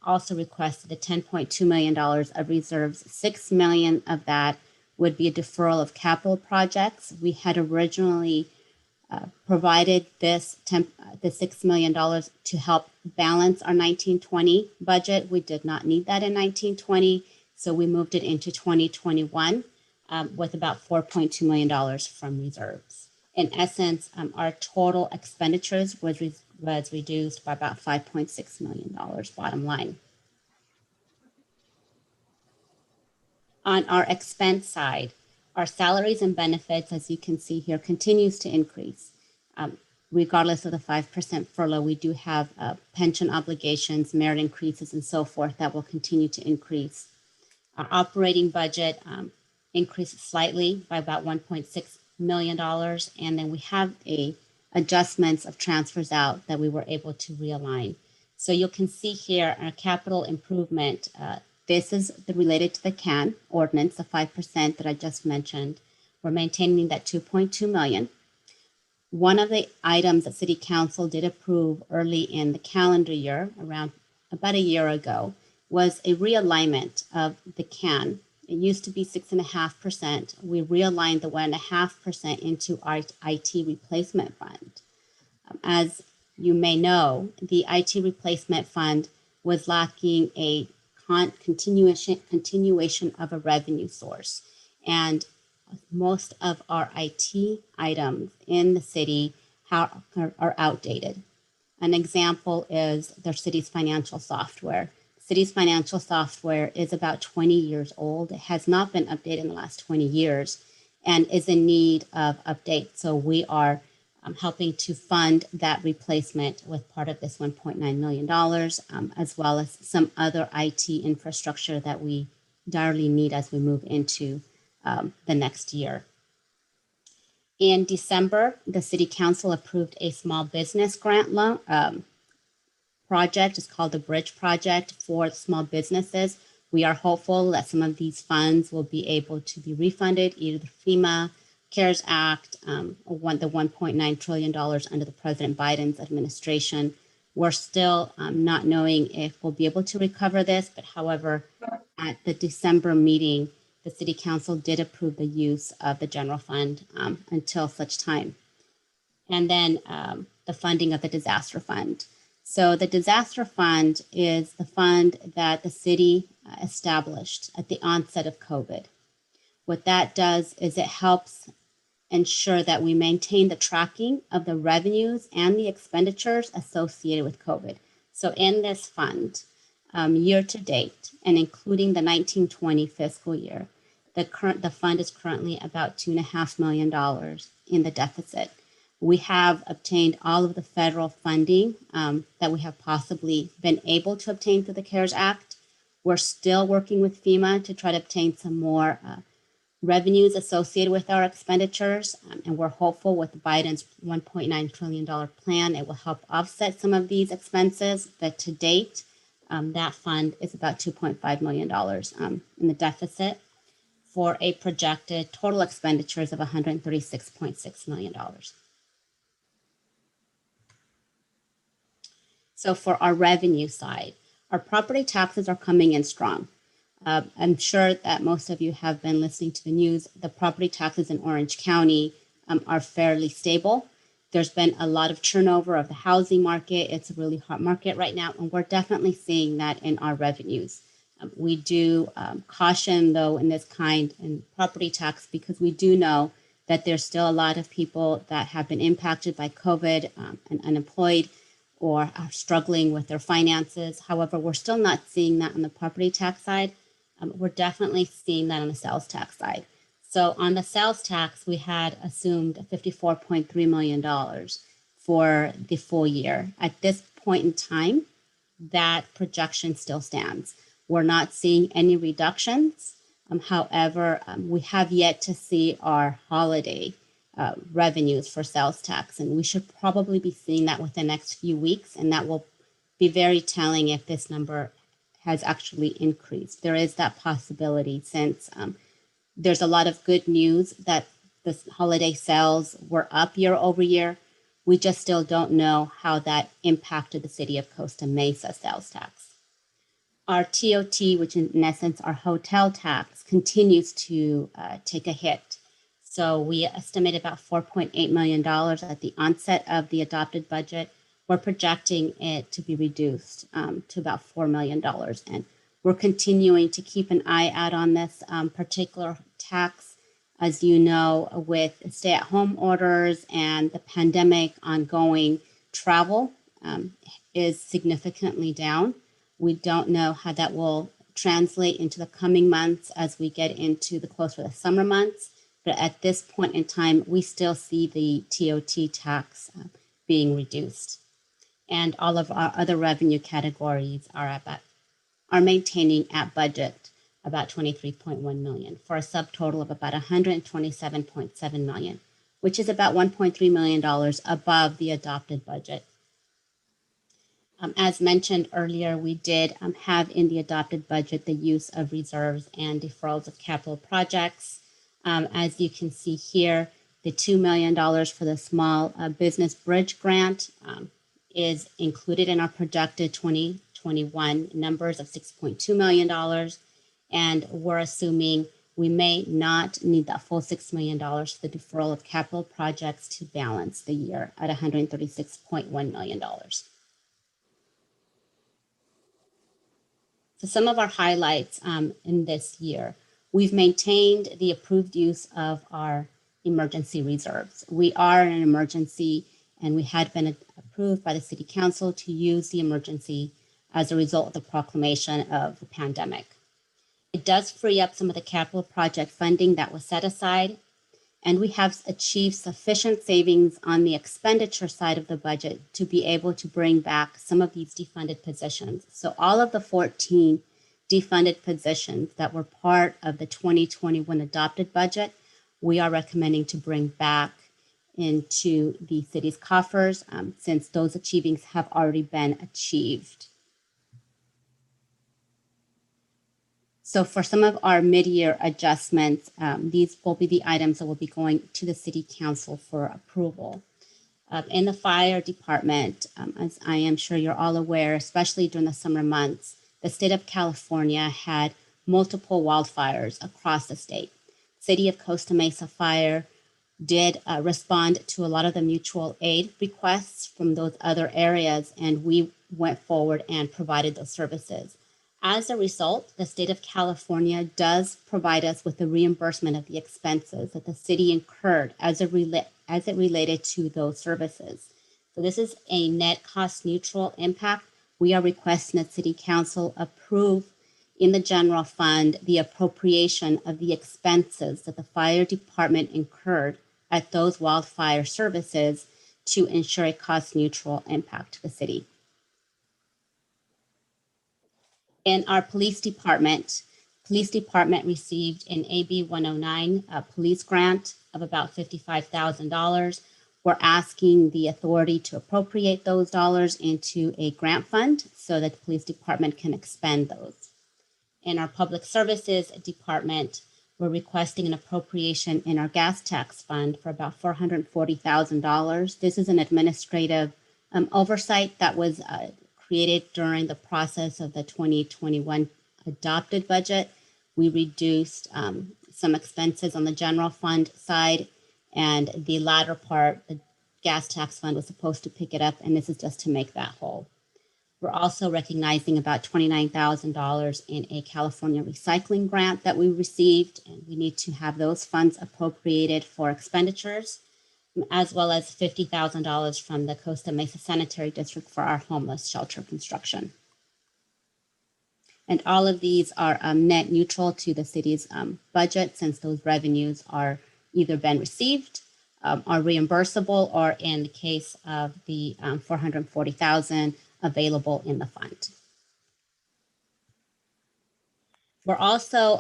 also requested the $10.2 million of reserves. $6 million of that would be a deferral of capital projects. We had originally provided the $6 million to help balance our 1920 budget. We did not need that in 1920, so we moved it into 2021 with about $4.2 million from reserves. In essence, our total expenditures was reduced by about $5.6 million, bottom line. On our expense side, our salaries and benefits, as you can see here, continues to increase. Regardless of the 5% furlough, we do have pension obligations, merit increases, and so forth that will continue to increase. Our operating budget increased slightly by about $1.6 million, and then we have adjustments of transfers out that we were able to realign. So you can see here our capital improvement. This is related to the CAN ordinance, the 5% that I just mentioned. We're maintaining that $2.2 million. One of the items that City Council did approve early in the calendar year, around about a year ago, was a realignment of the CAN. It used to be 6.5%. We realigned the 1.5% into our IT replacement fund. As you may know, the IT replacement fund was lacking a continuation of a revenue source. And most of our IT items in the city are outdated. An example is their city's financial software. City's financial software is about 20 years old. It has not been updated in the last 20 years and is in need of update. So we are helping to fund that replacement with part of this $1.9 million, as well as some other IT infrastructure that we direly need as we move into the next year. In December, the City Council approved a small business grant loan project. It's called the Bridge Project for small businesses. We are hopeful that some of these funds will be able to be refunded, either the FEMA, CARES Act, the $1.9 trillion under the President Biden's administration. We're still not knowing if we'll be able to recover this, but however, at the December meeting, the City Council did approve the use of the general fund until such time. And then the funding of the disaster fund. So the disaster fund is the fund that the city established at the onset of COVID. What that does is it helps ensure that we maintain the tracking of the revenues and the expenditures associated with COVID. So in this fund, year to date, and including the 1920 fiscal year, the fund is currently about $2.5 million in the deficit. We have obtained all of the federal funding that we have possibly been able to obtain through the CARES Act. We're still working with FEMA to try to obtain some more revenues associated with our expenditures, and we're hopeful with Biden's $1.9 trillion plan, it will help offset some of these expenses. But to date, that fund is about $2.5 million in the deficit for a projected total expenditures of $136.6 million. So for our revenue side, our property taxes are coming in strong. I'm sure that most of you have been listening to the news. The property taxes in Orange County are fairly stable. There's been a lot of turnover of the housing market. It's a really hot market right now, and we're definitely seeing that in our revenues. We do caution, though, in this kind in property tax, because we do know that there's still a lot of people that have been impacted by COVID and unemployed, or are struggling with their finances. However, we're still not seeing that on the property tax side. We're definitely seeing that on the sales tax side. So on the sales tax, we had assumed $54.3 million for the full year. At this point in time, that projection still stands. We're not seeing any reductions. However, we have yet to see our holiday revenues for sales tax, and we should probably be seeing that within the next few weeks, and that will be very telling if this number has actually increased. There is that possibility, since there's a lot of good news that the holiday sales were up year over year. We just still don't know how that impacted the city of Costa Mesa sales tax. Our TOT, which in essence our hotel tax, continues to take a hit. So we estimate about $4.8 million at the onset of the adopted budget. We're projecting it to be reduced to about $4 million. And we're continuing to keep an eye out on this particular tax. As you know, with stay-at-home orders and the pandemic, ongoing travel is significantly down. We don't know how that will translate into the coming months as we get into the closer to the summer months. But at this point in time, we still see the TOT tax being reduced. And all of our other revenue categories are maintaining at budget about $23.1 million, for a subtotal of about $127.7 million, which is about $1.3 million above the adopted budget. As mentioned earlier, we did have in the adopted budget the use of reserves and deferrals of capital projects. As you can see here, the $2 million for the small business bridge grant is included in our projected 2021 numbers of $6.2 million. And we're assuming we may not need that full $6 million for the deferral of capital projects to balance the year at $136.1 million. So some of our highlights in this year, we've maintained the approved use of our emergency reserves. We are in an emergency, and we had been approved by the City Council to use the emergency as a result of the proclamation of the pandemic. It does free up some of the capital project funding that was set aside, and we have achieved sufficient savings on the expenditure side of the budget to be able to bring back some of these defunded positions. So all of the 14 defunded positions that were part of the 2021 adopted budget, we are recommending to bring back into the city's coffers since those achievings have already been achieved. So for some of our mid-year adjustments, these will be the items that will be going to the City Council for approval. In the fire department, as I am sure you're all aware, especially during the summer months, the state of California had multiple wildfires across the state. City of Costa Mesa Fire did respond to a lot of the mutual aid requests from those other areas, and we went forward and provided those services. As a result, the state of California does provide us with the reimbursement of the expenses that the city incurred as it related to those services. So this is a net cost neutral impact. We are requesting that City Council approve in the general fund the appropriation of the expenses that the fire department incurred at those wildfire services to ensure a cost neutral impact to the city. In our police department received an AB 109 police grant of about $55,000. We're asking the authority to appropriate those dollars into a grant fund so that the police department can expend those. In our public services department, we're requesting an appropriation in our gas tax fund for about $440,000. This is an administrative oversight that was created during the process of the 2021 adopted budget. We reduced some expenses on the general fund side, and the latter part, the gas tax fund, was supposed to pick it up, and this is just to make that whole. We're also recognizing about $29,000 in a California recycling grant that we received, and we need to have those funds appropriated for expenditures, as well as $50,000 from the Costa Mesa Sanitary District for our homeless shelter construction. And all of these are net neutral to the city's budget, since those revenues are either been received, are reimbursable, or in the case of the $440,000 available in the fund. We're also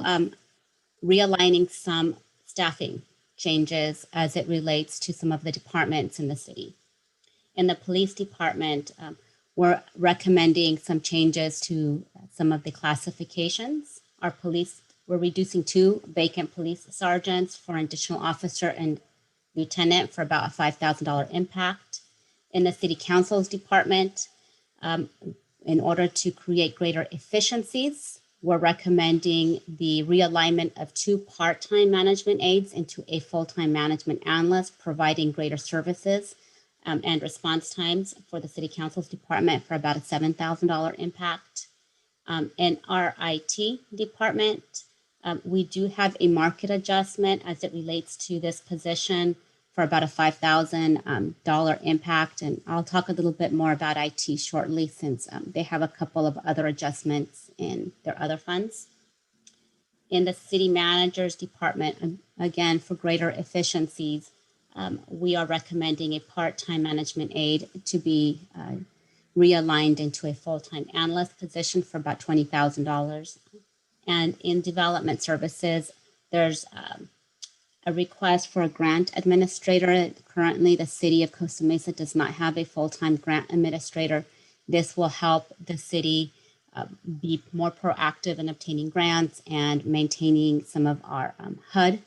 realigning some staffing changes as it relates to some of the departments in the city. In the police department, we're recommending some changes to some of the classifications. We're reducing 2 vacant police sergeants for an additional officer and lieutenant for about a $5,000 impact. In the city council's department, in order to create greater efficiencies, we're recommending the realignment of 2 part-time management aides into a full-time management analyst, providing greater services and response times for the city council's department for about a $7,000 impact. In our IT department, we do have a market adjustment as it relates to this position for about a $5,000 impact. And I'll talk a little bit more about IT shortly, since they have a couple of other adjustments in their other funds. In the city manager's department, again, for greater efficiencies, we are recommending a part-time management aide to be realigned into a full-time analyst position for about $20,000. And in development services, there's a request for a grant administrator. Currently, the city of Costa Mesa does not have a full-time grant administrator. This will help the city be more proactive in obtaining grants and maintaining some of our HUD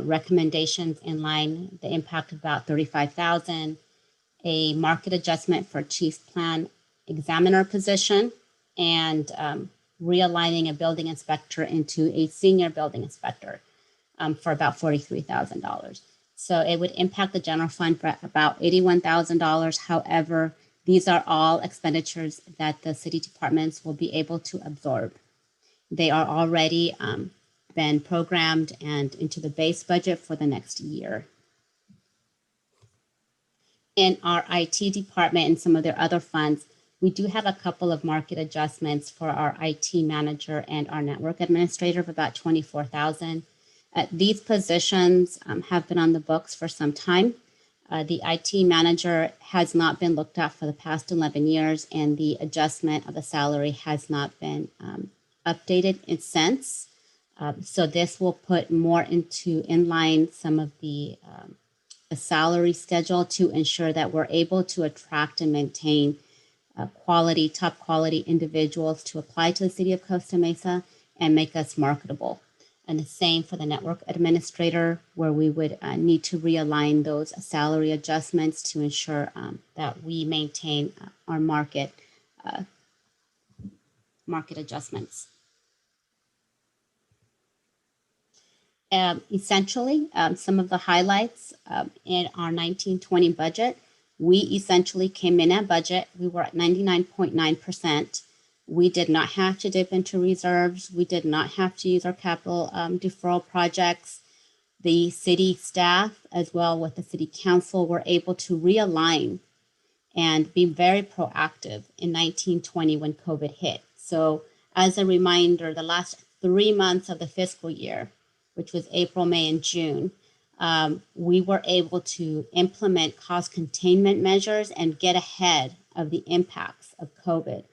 recommendations in line, the impact of about $35,000, a market adjustment for chief plan examiner position, and realigning a building inspector into a senior building inspector for about $43,000. So it would impact the general fund for about $81,000. However, these are all expenditures that the city departments will be able to absorb. They are already been programmed and into the base budget for the next year. In our IT department and some of their other funds, we do have a couple of market adjustments for our IT manager and our network administrator of about $24,000. These positions have been on the books for some time. The IT manager has not been looked at for the past 11 years, and the adjustment of the salary has not been updated since. So this will put more in line some of the salary schedule to ensure that we're able to attract and maintain top quality individuals to apply to the city of Costa Mesa and make us marketable. And the same for the network administrator, where we would need to realign those salary adjustments to ensure that we maintain our market adjustments. Essentially, some of the highlights in our 1920 budget, we essentially came in at budget. We were at 99.9%. We did not have to dip into reserves. We did not have to use our capital deferral projects. The city staff, as well with the city council, were able to realign and be very proactive in 1920 when COVID hit. So as a reminder, the last 3 months of the fiscal year, which was April, May, and June, we were able to implement cost containment measures and get ahead of the impacts of COVID.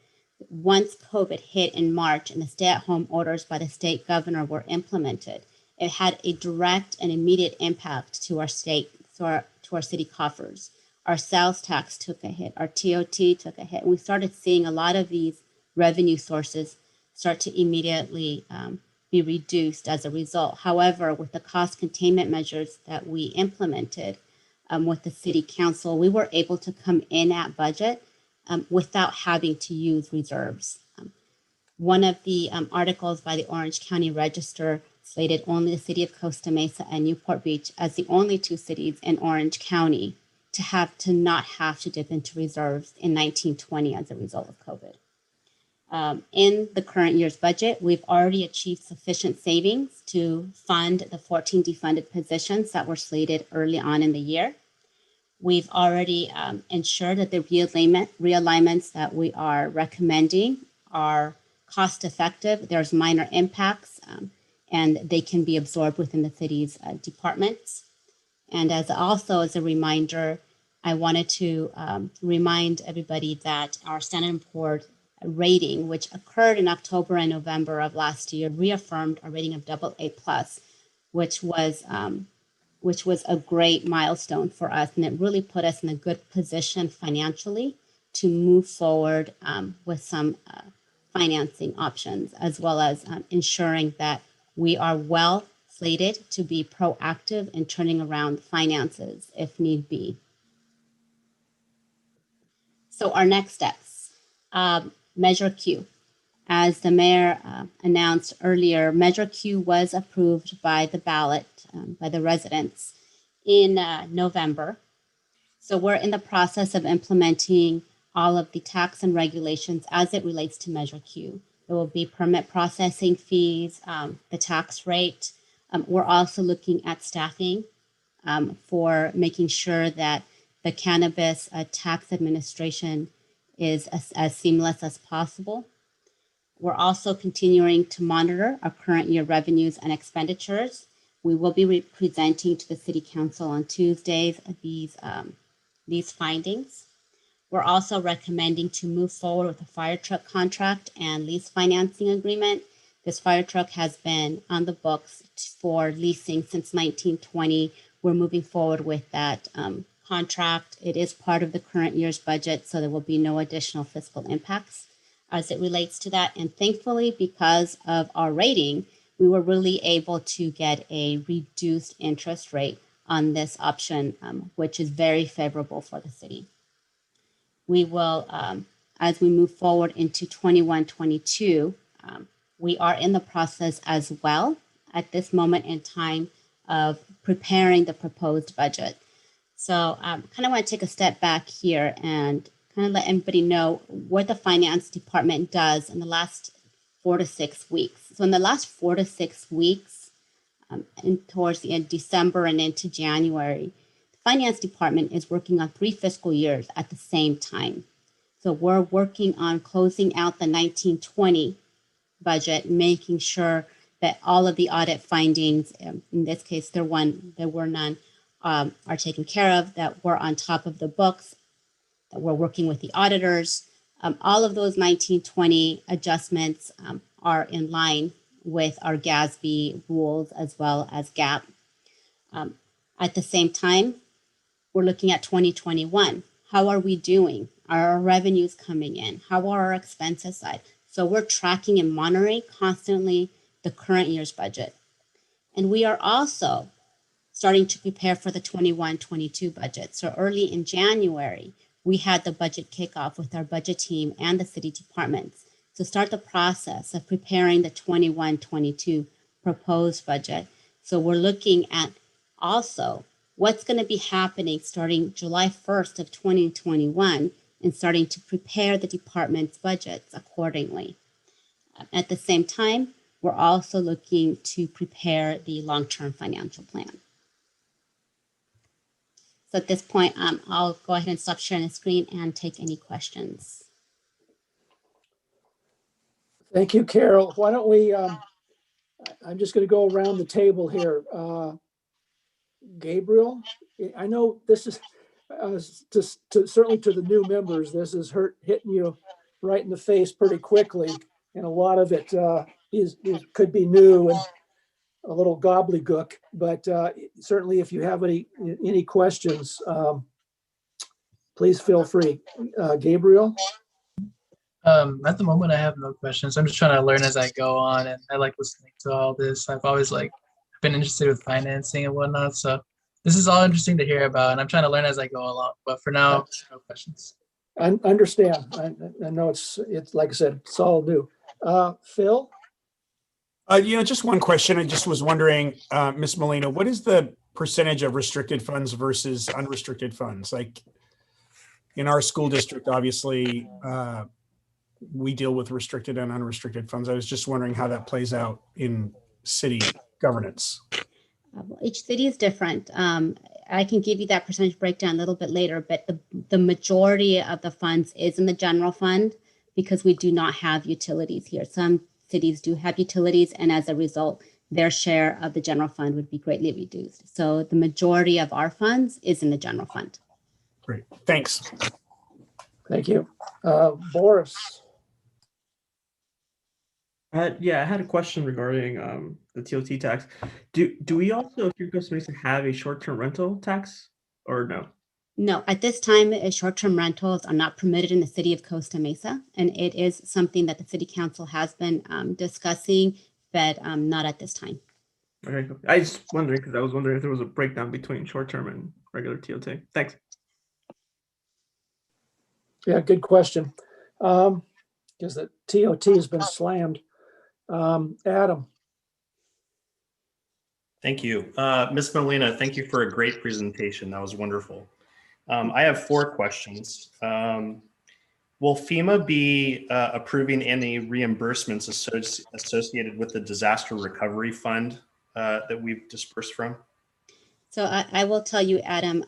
Once COVID hit in March and the stay-at-home orders by the state governor were implemented, it had a direct and immediate impact to our state, to our city coffers. Our sales tax took a hit, our TOT took a hit, and we started seeing a lot of these revenue sources start to immediately be reduced as a result. However, with the cost containment measures that we implemented with the city council, we were able to come in at budget without having to use reserves. One of the articles by the Orange County Register slated only the city of Costa Mesa and Newport Beach as the only 2 cities in Orange County to not have to dip into reserves in 1920 as a result of COVID. In the current year's budget, we've already achieved sufficient savings to fund the 14 defunded positions that were slated early on in the year. We've already ensured that the realignments that we are recommending are cost effective. There's minor impacts and they can be absorbed within the city's departments. And as a reminder, I wanted to remind everybody that our Standard & Poor's rating, which occurred in October and November of last year, reaffirmed a rating of AA+, which was a great milestone for us. And it really put us in a good position financially to move forward with some financing options, as well as ensuring that we are well slated to be proactive in turning around finances if need be. So our next steps, Measure Q. As the mayor announced earlier, Measure Q was approved by the ballot, by the residents in November. So we're in the process of implementing all of the tax and regulations as it relates to Measure Q. There will be permit processing fees, the tax rate. We're also looking at staffing for making sure that the cannabis tax administration is as seamless as possible. We're also continuing to monitor our current year revenues and expenditures. We will be presenting to the City Council on Tuesdays these findings. We're also recommending to move forward with a fire truck contract and lease financing agreement. This fire truck has been on the books for leasing since 1920. We're moving forward with that contract. It is part of the current year's budget, so there will be no additional fiscal impacts as it relates to that. And thankfully, because of our rating, we were really able to get a reduced interest rate on this option, which is very favorable for the city. We will, as we move forward into 21-22, we are in the process as well at this moment in time of preparing the proposed budget. So kind of want to take a step back here and kind of let everybody know what the finance department does in the last 4 to 6 weeks. So in the last 4 to 6 weeks, and towards the end of December and into January, the finance department is working on 3 fiscal years at the same time. So we're working on closing out the 1920 budget, making sure that all of the audit findings, in this case, there were none, are taken care of, that we're on top of the books, that we're working with the auditors. All of those 1920 adjustments are in line with our GASB rules as well as GAAP. At the same time, we're looking at 2021. How are we doing? Are our revenues coming in? How are our expenses side? So we're tracking and monitoring constantly the current year's budget. And we are also starting to prepare for the 21-22 budget. So early in January, we had the budget kickoff with our budget team and the city departments to start the process of preparing the 21-22 proposed budget. So we're looking at also what's going to be happening starting July 1st of 2021 and starting to prepare the department's budgets accordingly. At the same time, we're also looking to prepare the long-term financial plan. So at this point, I'll go ahead and stop sharing the screen and take any questions. Thank you, Carol. Why don't we, I'm just going to go around the table here. Gabriel, I know this is certainly to the new members, this is hitting you right in the face pretty quickly. And a lot of it could be new and a little gobbledygook, but certainly if you have any questions, please feel free. Gabriel? At the moment, I have no questions. I'm just trying to learn as I go on, and I like listening to all this. I've always been interested with financing and whatnot, so this is all interesting to hear about, and I'm trying to learn as I go along. But for now, no questions. I understand. I know it's like I said, it's all new. Phil? Just one question. I just was wondering, Ms. Molina, what is the percentage of restricted funds versus unrestricted funds? Like in our school district, obviously, we deal with restricted and unrestricted funds. I was just wondering how that plays out in city governance. Each city is different. I can give you that percentage breakdown a little bit later, but the majority of the funds is in the general fund because we do not have utilities here. Some cities do have utilities, and as a result, their share of the general fund would be greatly reduced. So the majority of our funds is in the general fund. Great, thanks. Thank you. Boris? I had a question regarding the TOT tax. Do we also, if you're Costa Mesa, have a short-term rental tax or no? No, at this time, short-term rentals are not permitted in the city of Costa Mesa, and it is something that the city council has been discussing, but not at this time. Okay, cool. I was wondering because I was wondering if there was a breakdown between short-term and regular TOT. Thanks. Yeah, good question. Because the TOT has been slammed. Adam? Thank you. Ms. Molina, thank you for a great presentation. That was wonderful. I have 4 questions. Will FEMA be approving any reimbursements associated with the disaster recovery fund that we've dispersed from? So I will tell you, Adam,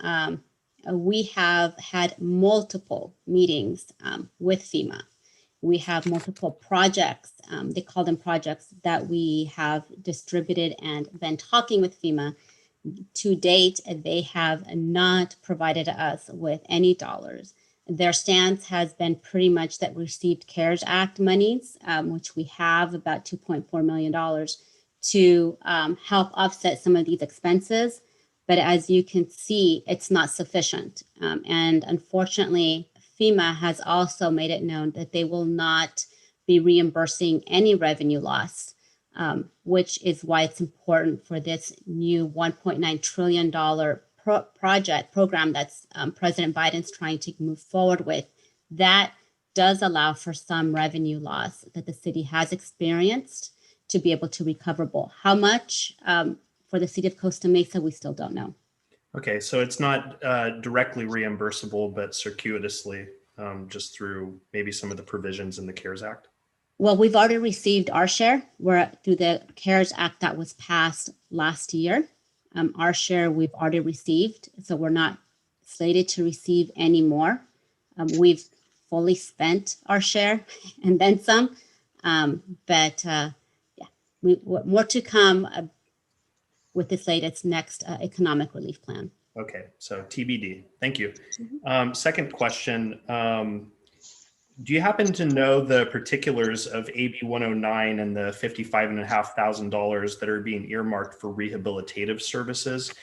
we have had multiple meetings with FEMA. We have multiple projects, they call them projects, that we have distributed and been talking with FEMA. To date, they have not provided us with any dollars. Their stance has been pretty much that we received CARES Act monies, which we have about $2.4 million to help offset some of these expenses. But as you can see, it's not sufficient. And unfortunately, FEMA has also made it known that they will not be reimbursing any revenue loss, which is why it's important for this new $1.9 trillion program that's President Biden's trying to move forward with. That does allow for some revenue loss that the city has experienced to be able to recoverable. How much for the city of Costa Mesa, we still don't know. Okay, so it's not directly reimbursable, but circuitously, just through maybe some of the provisions in the CARES Act? Well, we've already received our share. We're through the CARES Act that was passed last year. Our share we've already received, so we're not slated to receive any more. We've fully spent our share and then some, yeah, more to come with this latest next economic relief plan. Okay, so TBD. Thank you. Second question. Do you happen to know the particulars of AB 109 and the $55,500 that are being earmarked for rehabilitative services?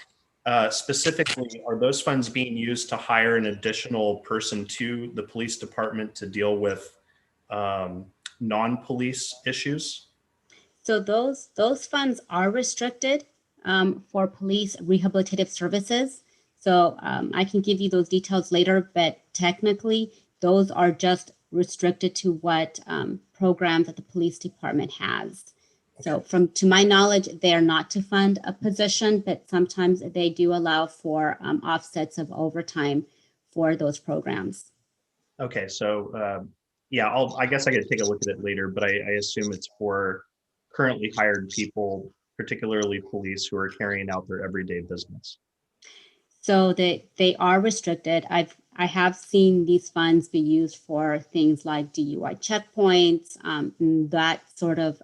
Specifically, are those funds being used to hire an additional person to the police department to deal with non-police issues? So those funds are restricted for police rehabilitative services. So I can give you those details later, but technically those are just restricted to what programs that the police department has. So to my knowledge, they are not to fund a position, but sometimes they do allow for offsets of overtime for those programs. Okay, so yeah, I guess I could take a look at it later, but I assume it's for currently hired people, particularly police, who are carrying out their everyday business. So they are restricted. I have seen these funds be used for things like DUI checkpoints, that sort of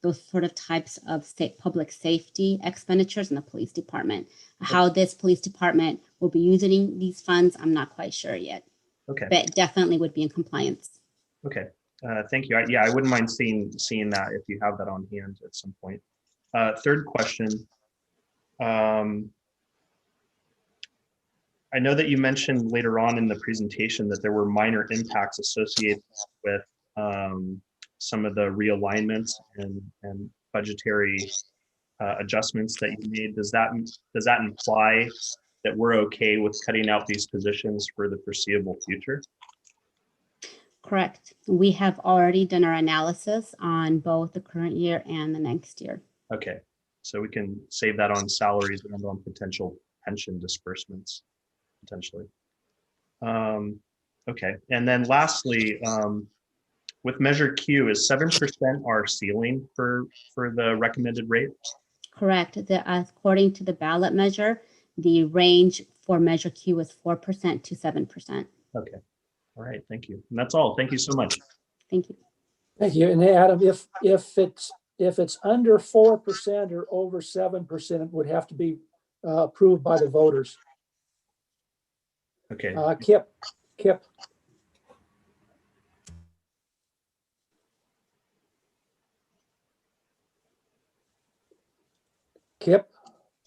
those sort of types of public safety expenditures in the police department. How this police department will be using these funds, I'm not quite sure yet. Okay. But definitely would be in compliance. Okay. Thank you. Yeah, I wouldn't mind seeing that if you have that on hand at some point. Third question. I know that you mentioned later on in the presentation that there were minor impacts associated with some of the realignments and budgetary adjustments that you made. Does that imply that we're okay with cutting out these positions for the foreseeable future? Correct. We have already done our analysis on both the current year and the next year. Okay, so we can save that on salaries and on potential pension disbursements, potentially. Okay, and then lastly, with Measure Q, is 7% our ceiling for the recommended rate? Correct. According to the ballot measure, the range for Measure Q is 4% to 7%. Okay. All right. Thank you. And that's all. Thank you so much. Thank you. Thank you. And Adam, if it's under 4% or over 7%, it would have to be approved by the voters. Okay. Kip. Kip.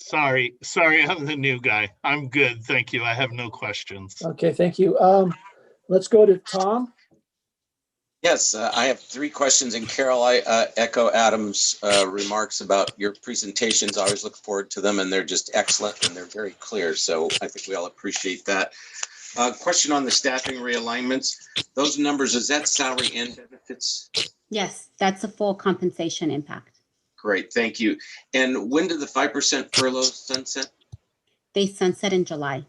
Sorry, I'm the new guy. I'm good, thank you. I have no questions. Okay, thank you. Let's go to Tom. Yes, I have 3 questions. And Carol, I echo Adam's remarks about your presentations. I always look forward to them, and they're just excellent and they're very clear. So I think we all appreciate that. Question on the staffing realignments. Those numbers, is that salary and benefits? Yes, that's a full compensation impact. Great, thank you. And when do the 5% furloughs sunset? They sunset in July.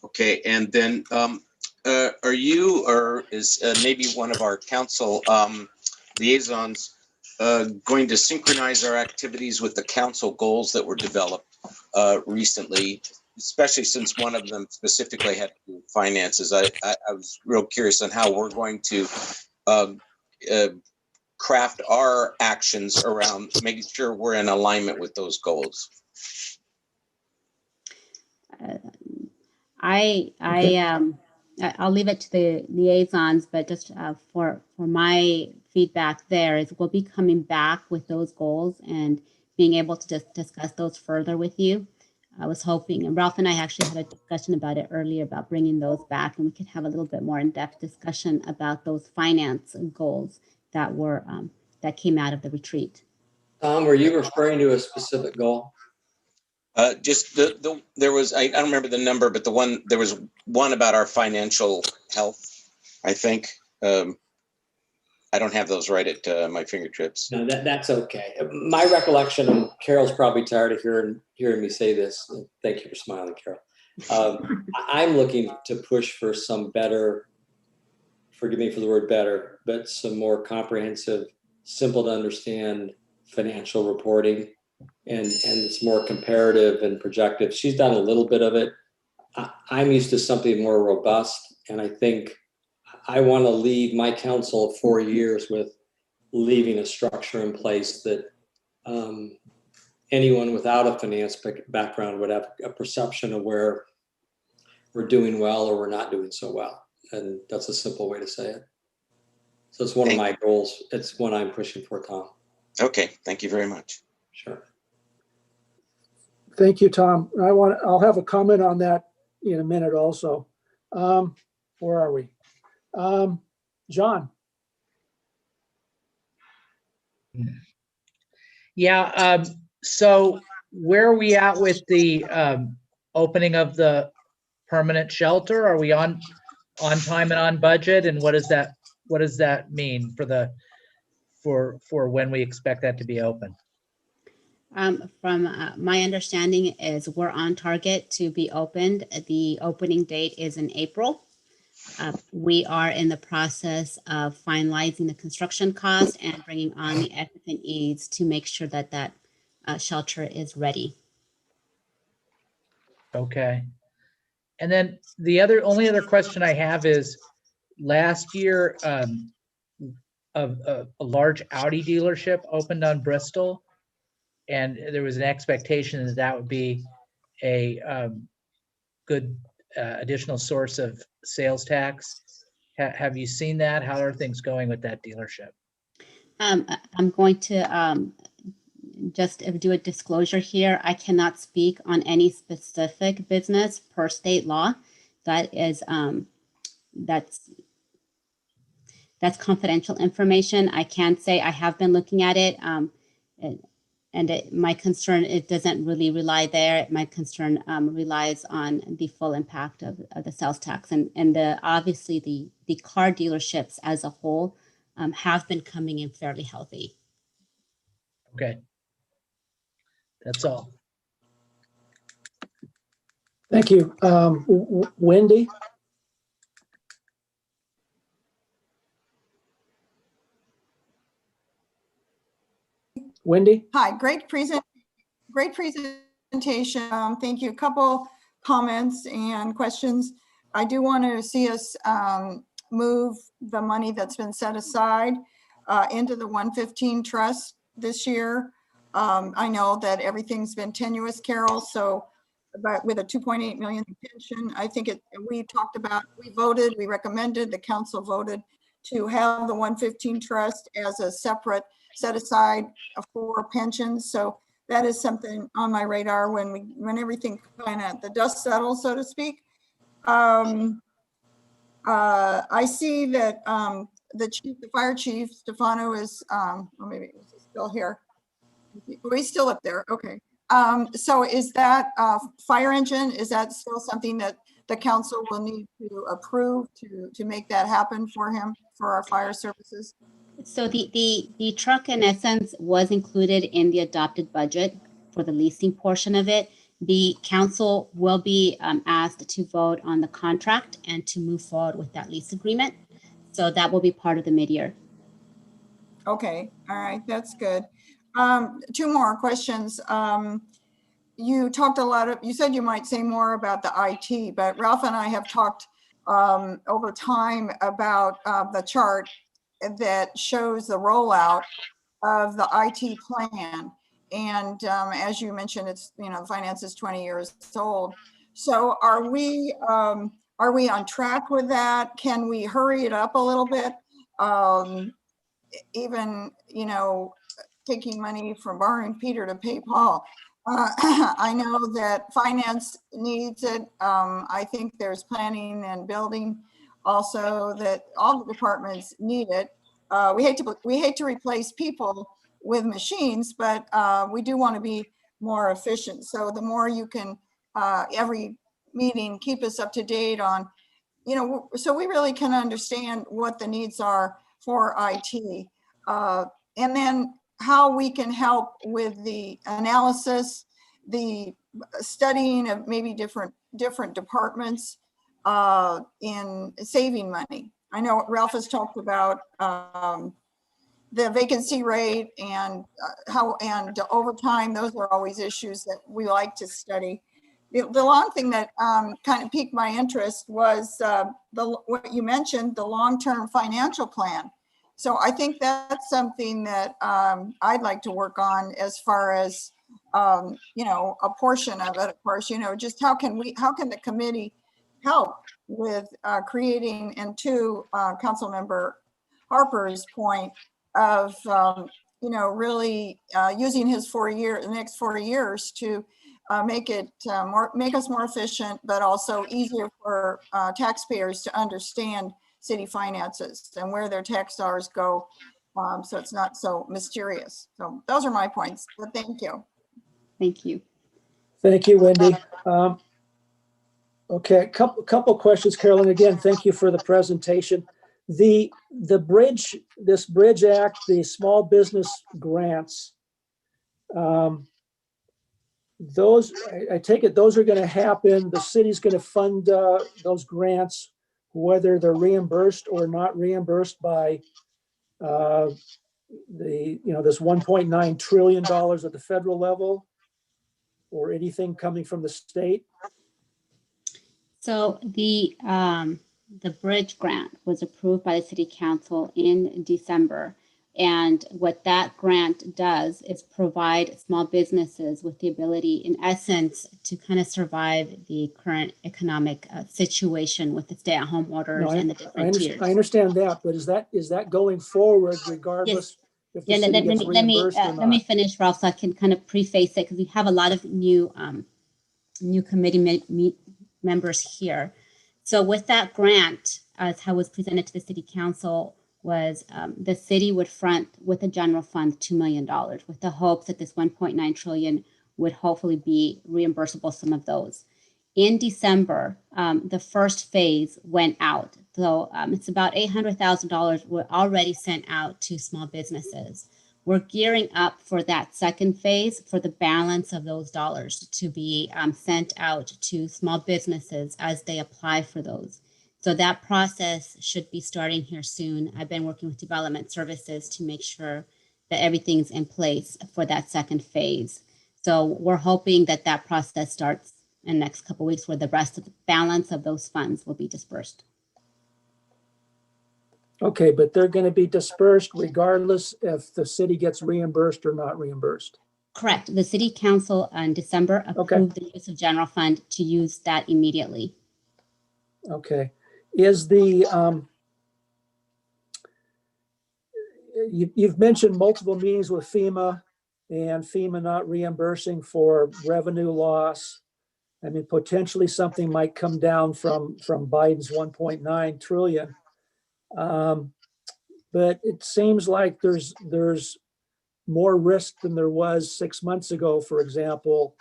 Okay, and then are you, or is maybe one of our council liaisons going to synchronize our activities with the council goals that were developed recently, especially since one of them specifically had to do with finances? I was real curious on how we're going to craft our actions around making sure we're in alignment with those goals. I'll leave it to the liaisons, but just for my feedback there is we'll be coming back with those goals and being able to just discuss those further with you. I was hoping, and Ralph and I actually had a discussion about it earlier about bringing those back, and we could have a little bit more in-depth discussion about those finance goals that were that came out of the retreat. Tom, were you referring to a specific goal? Just there was, I don't remember the number, but there was one about our financial health, I think. I don't have those right at my fingertips. No, that's okay. My recollection, and Carol's probably tired of hearing me say this. Thank you for smiling, Carol. I'm looking to push for some better forgive me for the word better, but some more comprehensive, simple to understand financial reporting, and it's more comparative and projective. She's done a little bit of it. I'm used to something more robust, and I think I want to leave my council of 4 years with leaving a structure in place that anyone without a finance background would have a perception of where we're doing well or we're not doing so well. And that's a simple way to say it. So it's one of my goals. It's one I'm pushing for, Tom. Okay, thank you very much. Sure. Thank you, Tom. I'll have a comment on that in a minute also. Where are we? John. Yeah, so where are we at with the opening of the permanent shelter? Are we on time and on budget? And what does that mean for when we expect that to be open? From my understanding is we're on target to be opened. The opening date is in April. We are in the process of finalizing the construction cost and bringing on the FF&Es to make sure that that shelter is ready. Okay. And then the only other question I have is, last year, a large Audi dealership opened on Bristol, and there was an expectation that would be a good additional source of sales tax. Have you seen that? How are things going with that dealership? I'm going to just do a disclosure here. I cannot speak on any specific business per state law. That is that's confidential information. I can say I have been looking at it, my concern, it doesn't really rely there. My concern relies on the full impact of the sales tax, and obviously the car dealerships as a whole have been coming in fairly healthy. Okay. That's all. Thank you. Wendy? Wendy? Hi, great presentation. Thank you. A couple comments and questions. I do want to see us move the money that's been set aside into the 115 trust this year. I know that everything's been tenuous, Carol, so but with a 2.8 million pension, I think we voted, we recommended, the council voted to have the 115 trust as a separate set aside for pensions. So that is something on my radar when everything kind of the dust settles, so to speak. I see that the fire chief Stefano is, or maybe he's still here. Oh, he's still up there. Okay. So is that fire engine? Is that still something that the council will need to approve to make that happen for him, for our fire services? So the truck in essence was included in the adopted budget for the leasing portion of it. The council will be asked to vote on the contract and to move forward with that lease agreement. So that will be part of the mid-year. Okay, all right, that's good. Two more questions. You talked you said you might say more about the IT, but Ralph and I have talked over time about the chart that shows the rollout of the IT plan. And as you mentioned, it's, finance is 20 years old. So are we on track with that? Can we hurry it up a little bit? Even, taking money from borrowing Peter to pay Paul. I know that finance needs it. I think there's planning and building also, that all the departments need it. We hate to replace people with machines, but we do want to be more efficient. So the more you can, every meeting, keep us up to date on, so we really can understand what the needs are for IT. And then how we can help with the analysis, the studying of maybe different departments in saving money. I know Ralph has talked about the vacancy rate and and overtime. Those are always issues that we like to study. The long thing that kind of piqued my interest was what you mentioned, the long-term financial plan. So I think that's something that I'd like to work on as far as, you know, a portion of it, of course, you know, just how can the committee help with creating, and to Councilmember Harper's point of, you know, really using his the next 4 years to make us more efficient, but also easier for taxpayers to understand city finances and where their tax dollars go, so it's not so mysterious. So those are my points. But thank you. Thank you. Thank you, Wendy. Okay, a couple questions, Carolyn. Again, thank you for the presentation. The bridge, this Bridge Act, the small business grants, those, I take it those are going to happen. The city's going to fund those grants, whether they're reimbursed or not reimbursed by this $1.9 trillion at the federal level, or anything coming from the state. So the bridge grant was approved by the city council in December. And what that grant does is provide small businesses with the ability, in essence, to kind of survive the current economic situation with the stay-at-home orders and the different tiers. I understand that, but is that going forward regardless if the city gets reimbursed or not? Let me finish, Ralph, so I can kind of preface it, because we have a lot of new committee members here. So with that grant, as how it was presented to the city council, was the city would front with a general fund $2 million with the hopes that this 1.9 trillion would hopefully be reimbursable, some of those. In December, the first phase went out. So it's about $800,000 were already sent out to small businesses. We're gearing up for that second phase for the balance of those dollars to be sent out to small businesses as they apply for those. So that process should be starting here soon. I've been working with development services to make sure that everything's in place for that second phase. So we're hoping that that process starts in the next couple of weeks, where the rest of the balance of those funds will be dispersed. Okay, but they're going to be dispersed regardless if the city gets reimbursed or not reimbursed. Correct. The city council in December approved the use of general fund to use that immediately. Okay. Is the, you've mentioned multiple meetings with FEMA and FEMA not reimbursing for revenue loss. I mean, potentially something might come down from Biden's 1.9 trillion. But it seems like there's more risk than there was 6 months ago, for example,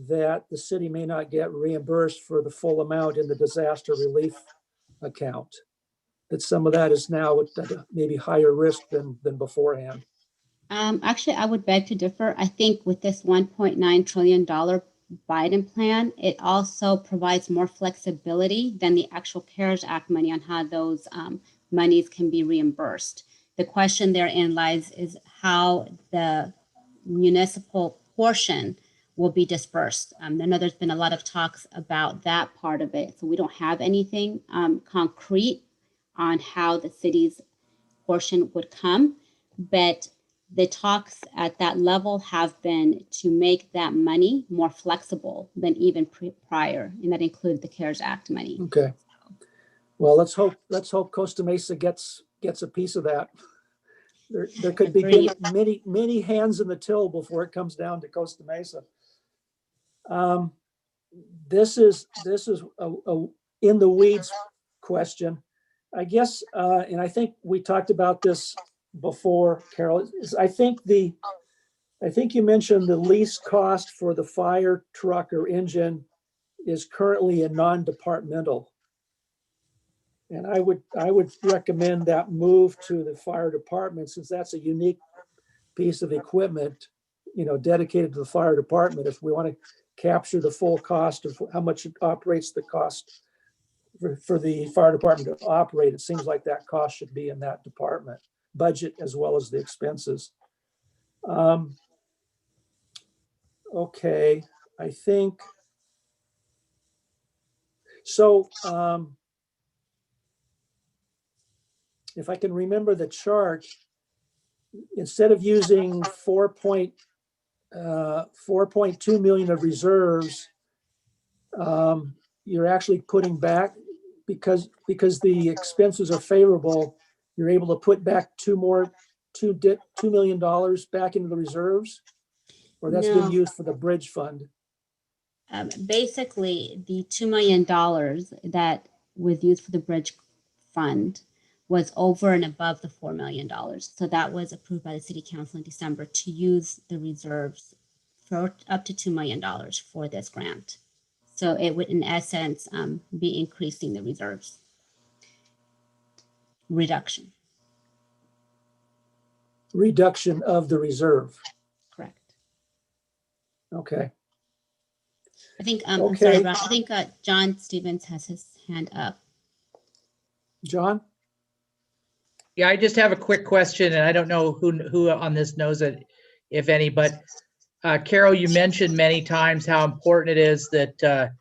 that the city may not get reimbursed for the full amount in the disaster relief account. That some of that is now at maybe higher risk than beforehand. Actually, I would beg to differ. I think with this $1.9 trillion Biden plan, it also provides more flexibility than the actual CARES Act money on how those monies can be reimbursed. The question therein lies is how the municipal portion will be dispersed. I know there's been a lot of talks about that part of it. So we don't have anything concrete on how the city's portion would come, but the talks at that level have been to make that money more flexible than even prior, and that includes the CARES Act money. Okay. Well, let's hope Costa Mesa gets a piece of that. There could be many hands in the till before it comes down to Costa Mesa. This is a in the weeds question, I guess, and I think we talked about this before, Carol. I think you mentioned the lease cost for the fire truck or engine is currently a non-departmental. And I would recommend that move to the fire department, since that's a unique piece of equipment, dedicated to the fire department. If we want to capture the full cost of how much it operates the cost for the fire department to operate. It seems like that cost should be in that department budget as well as the expenses. Okay, I think so. If I can remember the chart, instead of using 4.2 million of reserves, you're actually putting back, because the expenses are favorable, you're able to put back $2 million back into the reserves, or that's been No. used for the bridge fund. Basically, the $2 million that was used for the bridge fund was over and above the $4 million. So that was approved by the city council in December to use the reserves for up to $2 million for this grant. So it would, in essence, be increasing the reserves. Reduction. Reduction of the reserve. Correct. Okay. I think, I'm Okay. sorry, Rob, I think John Stevens has his hand up. John? Yeah, I just have a quick question, and I don't know who on this knows it, if any, but Carol, you mentioned many times how important it is that to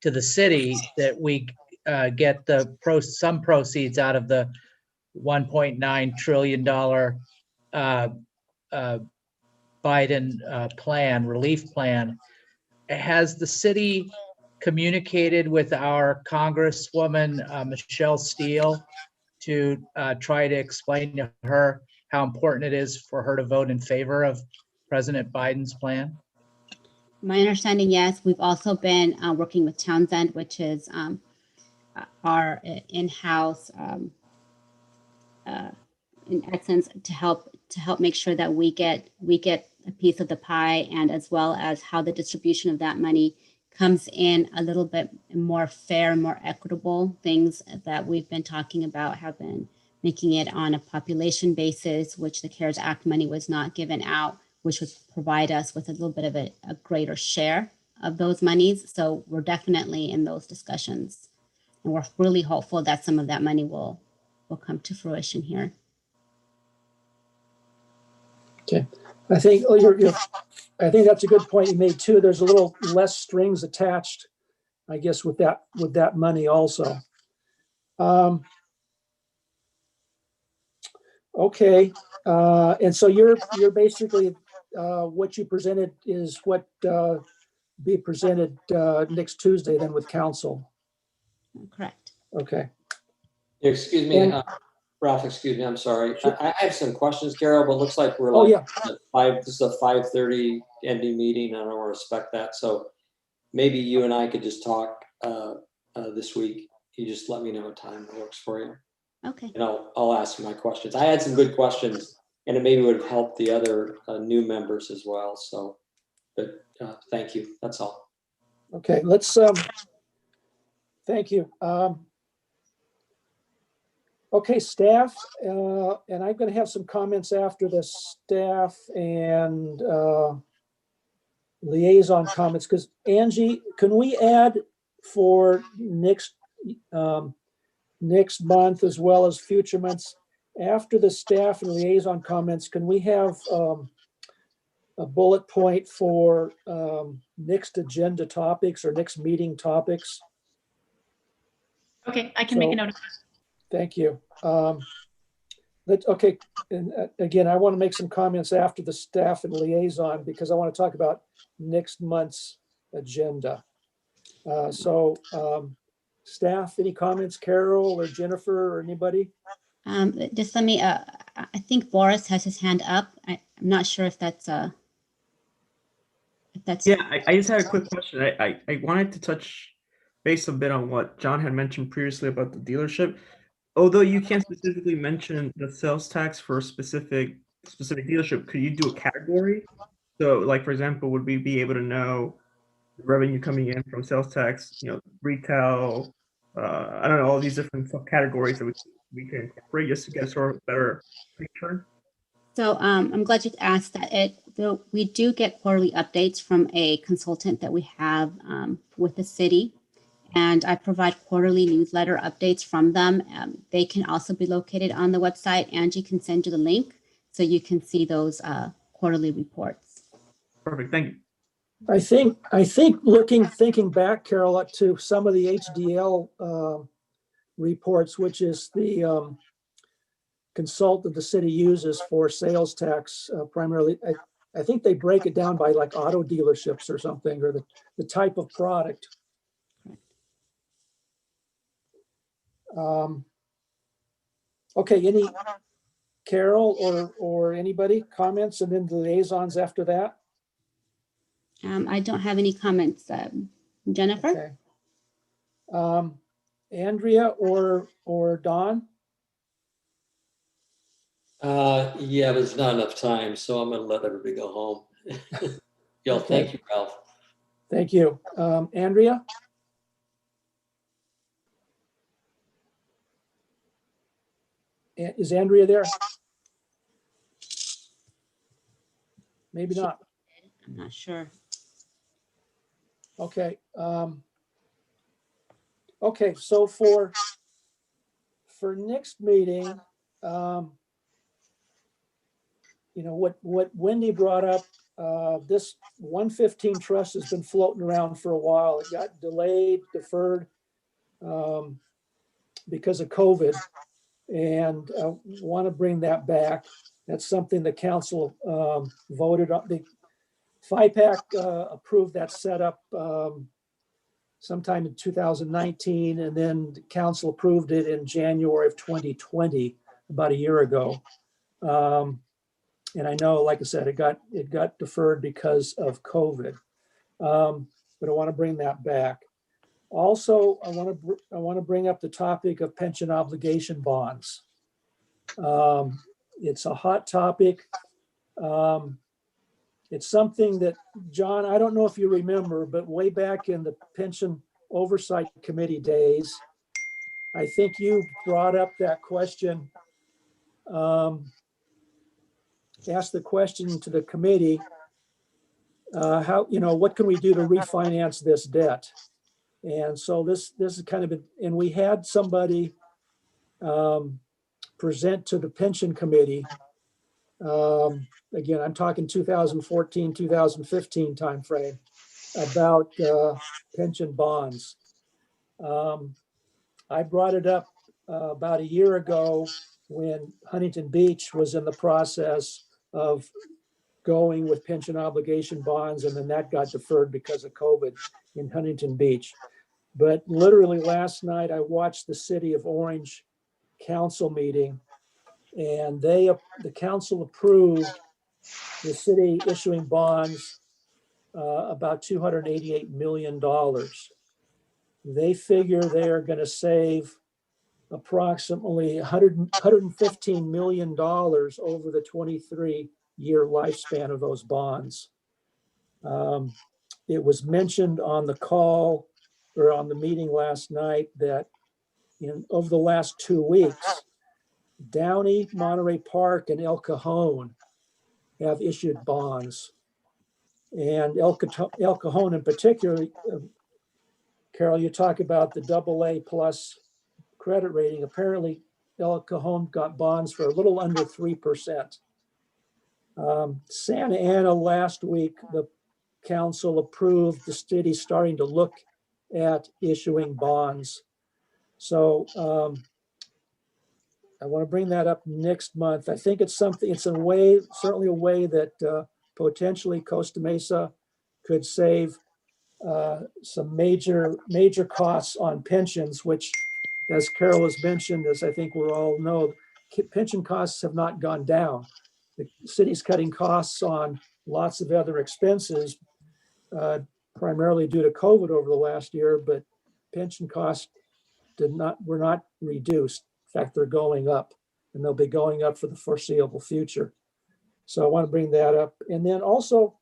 the city that we get some proceeds out of the $1.9 trillion Biden relief plan. Has the city communicated with our Congresswoman Michelle Steele to try to explain to her how important it is for her to vote in favor of President Biden's plan? My understanding, yes. We've also been working with Townsend, which is our in-house, in essence, to help make sure that we get a piece of the pie, and as well as how the distribution of that money comes in a little bit more fair, more equitable. Things that we've been talking about have been making it on a population basis, which the CARES Act money was not given out, which would provide us with a little bit of a greater share of those monies. So we're definitely in those discussions, and we're really hopeful that some of that money will come to fruition here. Okay. I think I think that's a good point you made too. There's a little less strings attached, I guess, with that money also. Okay, and so you're basically what you presented is what be presented next Tuesday then with council. Correct. Okay. Excuse me, And- Ralph, excuse me, I'm sorry. I have some questions, Carol, but it looks like we're Oh, like yeah. this is a 5:30 ending meeting, and I want to respect that. So maybe you and I could just talk this week. You just let me know a time that works for you. Okay. And I'll ask my questions. I had some good questions, and it maybe would have helped the other new members as well. So, but thank you. That's all. Okay, let's, thank you. Okay, staff, and I'm going to have some comments after the staff and liaison comments, because Angie, can we add for next month as well as future months, after the staff and liaison comments, can we have a bullet point for next agenda topics or next meeting topics? Okay, I can make a note of that. Thank you. Okay, and again, I want to make some comments after the staff and liaison because I want to talk about next month's agenda. Staff, any comments, Carol or Jennifer or anybody? Just let me, I think Boris has his hand up. I'm not sure if that's yeah, I just had a quick question. I wanted to touch base a bit on what John had mentioned previously about the dealership. Although you can't specifically mention the sales tax for a specific dealership, could you do a category? So, like for example, would we be able to know the revenue coming in from sales tax, retail, I don't know, all these different subcategories that we can incorporate just to get a sort of better picture? So I'm glad you asked that. We do get quarterly updates from a consultant that we have with the city, and I provide quarterly newsletter updates from them. They can also be located on the website. Angie can send you the link so you can see those quarterly reports. Perfect. Thank you. I think thinking back, Carol, to some of the HDL reports, which is the consultant the city uses for sales tax primarily. I think they break it down by like auto dealerships or something, or the type of product. Okay, any Carol or anybody comments, and then the liaisons after that? I don't have any comments. Jennifer? Okay. Andrea or Dawn? Yeah, but there's not enough time, so I'm gonna let everybody go home. Yo, Okay. thank you, Ralph. Thank you. Andrea? Is Andrea there? Maybe not. I'm not sure. Okay. Okay, so for next meeting, what Wendy brought up, this 115 trust has been floating around for a while. It got delayed, deferred because of COVID, and I want to bring that back. That's something the council voted on. The FiPAC approved that setup sometime in 2019, and then the council approved it in January of 2020, about a year ago. And I know, like I said, it got deferred because of COVID, but I want to bring that back. Also, I want to bring up the topic of pension obligation bonds. It's a hot topic. It's something that, John, I don't know if you remember, but way back in the Pension Oversight Committee days, I think you brought up that question, asked the question to the committee, what can we do to refinance this debt? And so this is kind of, and we had somebody present to the pension committee. Again, I'm talking 2014, 2015 timeframe about pension bonds. I brought it up about a year ago when Huntington Beach was in the process of going with pension obligation bonds, and then that got deferred because of COVID in Huntington Beach. But literally last night, I watched the City of Orange council meeting, and the council approved the city issuing bonds about $288 million. They figure they are going to save approximately $115 million over the 23-year lifespan of those bonds. It was mentioned on the call or on the meeting last night that over the last 2 weeks, Downey, Monterey Park, and El Cajon have issued bonds. And El Cajon in particular, Carol, you talk about the AA plus credit rating. Apparently, El Cajon got bonds for a little under 3%. Santa Ana last week, the council approved the city starting to look at issuing bonds. So I want to bring that up next month. I think it's certainly a way that potentially Costa Mesa could save some major costs on pensions, which, as Carol has mentioned, as I think we all know, pension costs have not gone down. The city's cutting costs on lots of other expenses, primarily due to COVID over the last year, but pension costs were not reduced. In fact, they're going up, and they'll be going up for the foreseeable future. So I want to bring that up. And then also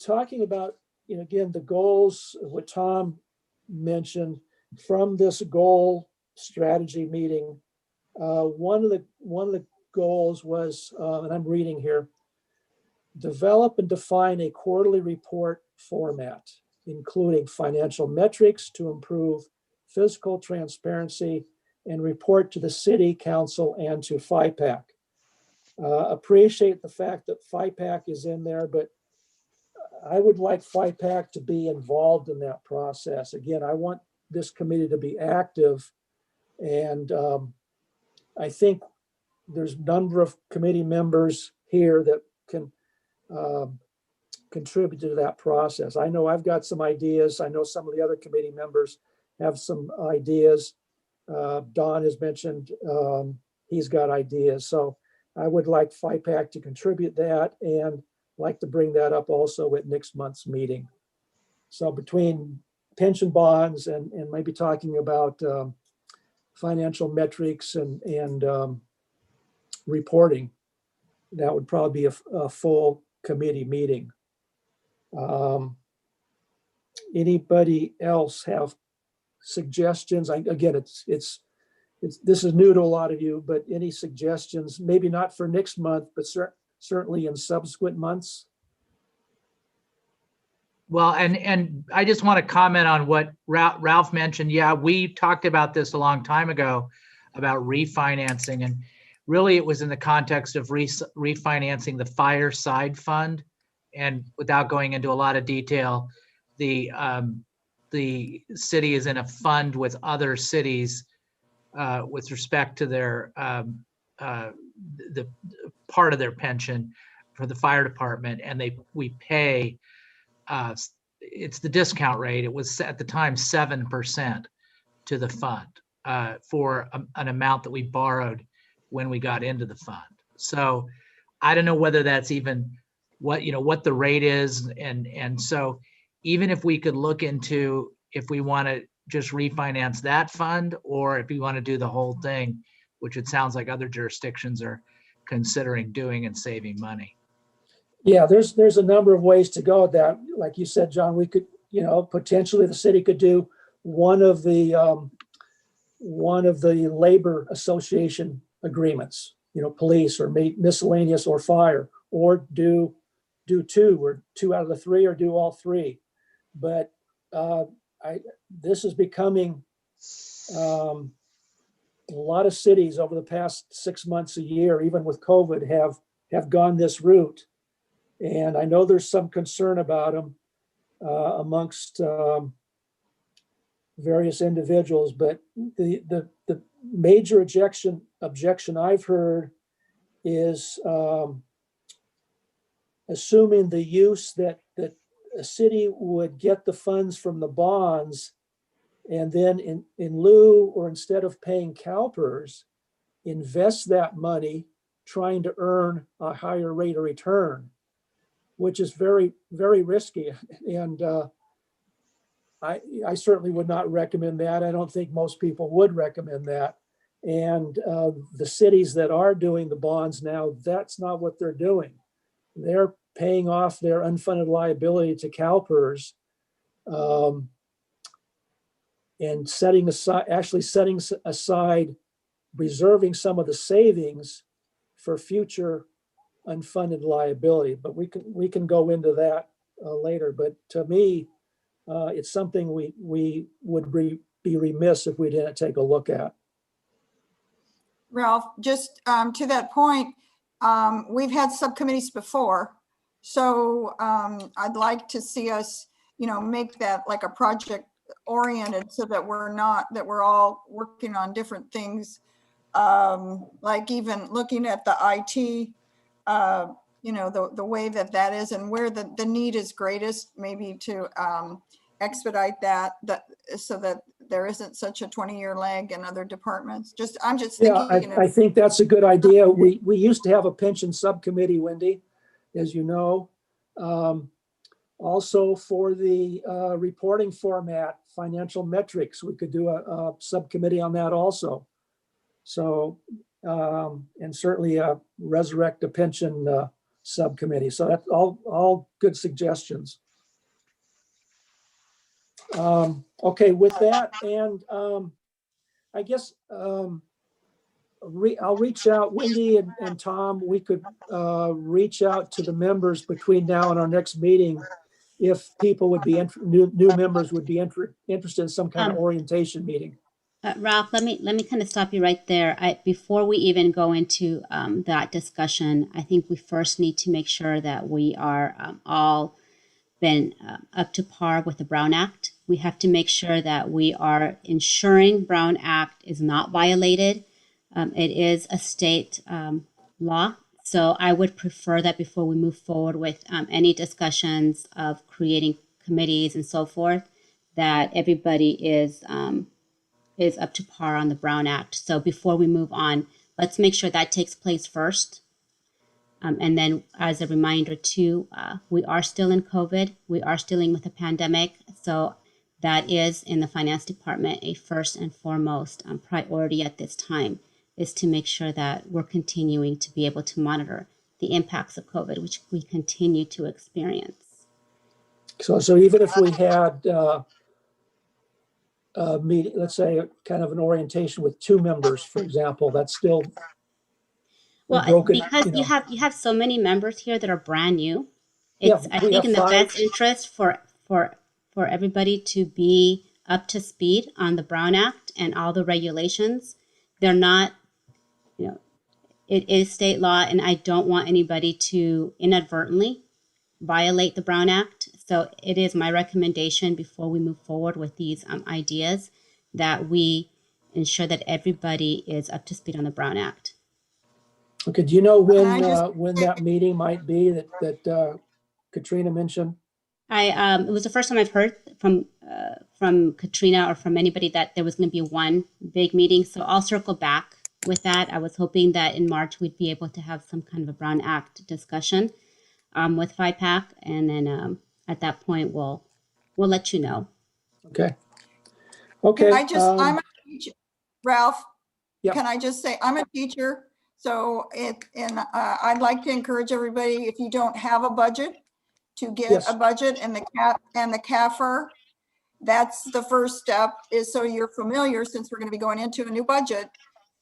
talking about, again, the goals, what Tom mentioned from this goal strategy meeting. One of the goals was, and I'm reading here, develop and define a quarterly report format. including financial metrics to improve fiscal transparency and report to the city council and to FiPAC. Appreciate the fact that FiPAC is in there, but I would like FiPAC to be involved in that process. Again, I want this committee to be active, and I think there's a number of committee members here that can contribute to that process. I know I've got some ideas. I know some of the other committee members have some ideas. Don has mentioned he's got ideas. So I would like FiPAC to contribute that and like to bring that up also at next month's meeting. So between pension bonds and maybe talking about financial metrics and reporting, that would probably be a full committee meeting. Anybody else have suggestions? Again, it's this is new to a lot of you, but any suggestions? Maybe not for next month, but certainly in subsequent months. Well, and I just want to comment on what Ralph mentioned. Yeah, we talked about this a long time ago about refinancing, and really it was in the context of refinancing the fireside fund. And without going into a lot of detail, the city is in a fund with other cities with respect to their the part of their pension for the fire department, and we pay. It's the discount rate. It was at the time 7% to the fund for an amount that we borrowed when we got into the fund. So I don't know whether that's even what the rate is, and so even if we could look into if we want to just refinance that fund or if we want to do the whole thing, which it sounds like other jurisdictions are considering doing and saving money. Yeah, there's a number of ways to go with that. Like you said, John, we could, potentially the city could do one of the labor association agreements, police or miscellaneous or fire, or do two or two out of the three, or do all three. But this is becoming a lot of cities over the past 6 months, a year, even with COVID, have gone this route. And I know there's some concern about them amongst various individuals, but the major objection I've heard is assuming the use that a city would get the funds from the bonds and then in lieu or instead of paying CalPERS, invest that money trying to earn a higher rate of return, which is very, very risky. And I certainly would not recommend that. I don't think most people would recommend that. And the cities that are doing the bonds now, that's not what they're doing. They're paying off their unfunded liability to CalPERS and setting aside, reserving some of the savings for future unfunded liability. But we can go into that later. But to me, it's something we would be remiss if we didn't take a look at. Ralph, just to that point, we've had subcommittees before. So I'd like to see us, make that like a project oriented so that we're all working on different things. Like even looking at the IT, the way that is and where the need is greatest, maybe to expedite that so that there isn't such a 20-year lag in other departments. I'm just thinking. Yeah, I think that's a good idea. We used to have a pension subcommittee, Wendy, as you know. Also for the reporting format, financial metrics, we could do a subcommittee on that also. So, and certainly resurrect the pension subcommittee. So that's all good suggestions. Okay, with that, and I guess I'll reach out, Wendy and Tom, we could reach out to the members between now and our next meeting if people would be, new members would be interested in some kind of orientation meeting. Ralph, let me kind of stop you right there. Before we even go into that discussion, I think we first need to make sure that we are all been up to par with the Brown Act. We have to make sure that we are ensuring Brown Act is not violated. It is a state law. So I would prefer that before we move forward with any discussions of creating committees and so forth, that everybody is up to par on the Brown Act. So before we move on, let's make sure that takes place first. And then as a reminder too, we are still in COVID. We are still dealing with a pandemic. So that is in the finance department, a first and foremost priority at this time is to make sure that we're continuing to be able to monitor the impacts of COVID, which we continue to experience. So even if we had a meeting, let's say kind of an orientation with 2 members, for example, that's still because you have so many members here that are brand new. It's I think in the best interest for everybody to be up to speed on the Brown Act and all the regulations. They're not, it is state law, and I don't want anybody to inadvertently violate the Brown Act. So it is my recommendation before we move forward with these ideas that we ensure that everybody is up to speed on the Brown Act. Okay, do you know when that meeting might be that Katrina mentioned? It was the first time I've heard from Katrina or from anybody that there was going to be one big meeting. So I'll circle back with that. I was hoping that in March we'd be able to have some kind of a Brown Act discussion with FiPAC, and then at that point we'll let you know. Okay. I'm a teacher, Ralph. Yeah. Can I just say I'm a teacher? So I'd like to encourage everybody, if you don't have a budget, to get a budget and the CAFR. That's the first step, is so you're familiar, since we're going to be going into a new budget.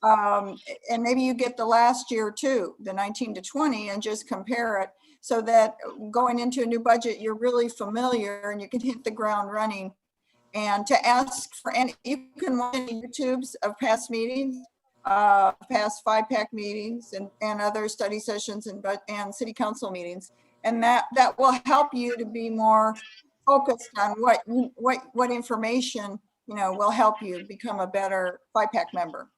And maybe you get the last year too, the 19 to 20, and just compare it so that going into a new budget, you're really familiar and you can hit the ground running. And to ask for any, you can watch any YouTubes of past meetings, past FiPAC meetings and other study sessions and city council meetings. And that will help you to be more focused on what information, will help you become a better FiPAC member.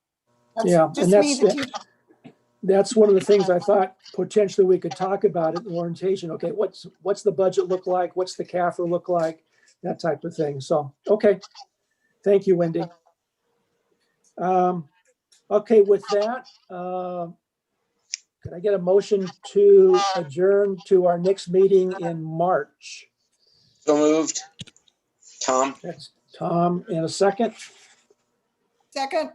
That's one of the things I thought potentially we could talk about at the orientation. Okay, what's the budget look like? What's the CAFR look like? That type of thing. So, okay. Thank you, Wendy. Okay, with that, could I get a motion to adjourn to our next meeting in March? So moved. Tom. That's Tom in a second. Second.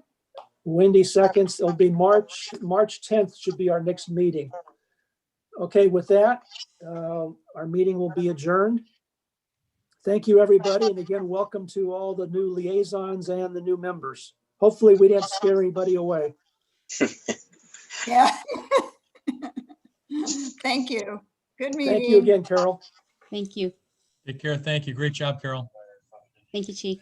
Wendy seconds. It'll be March 10th should be our next meeting. Okay, with that, our meeting will be adjourned. Thank you, everybody. And again, welcome to all the new liaisons and the new members. Hopefully we didn't scare anybody away. Yeah. Thank you. Good meeting. Thank you again, Carol. Thank you. Take care. Thank you. Great job, Carol. Thank you, Chief.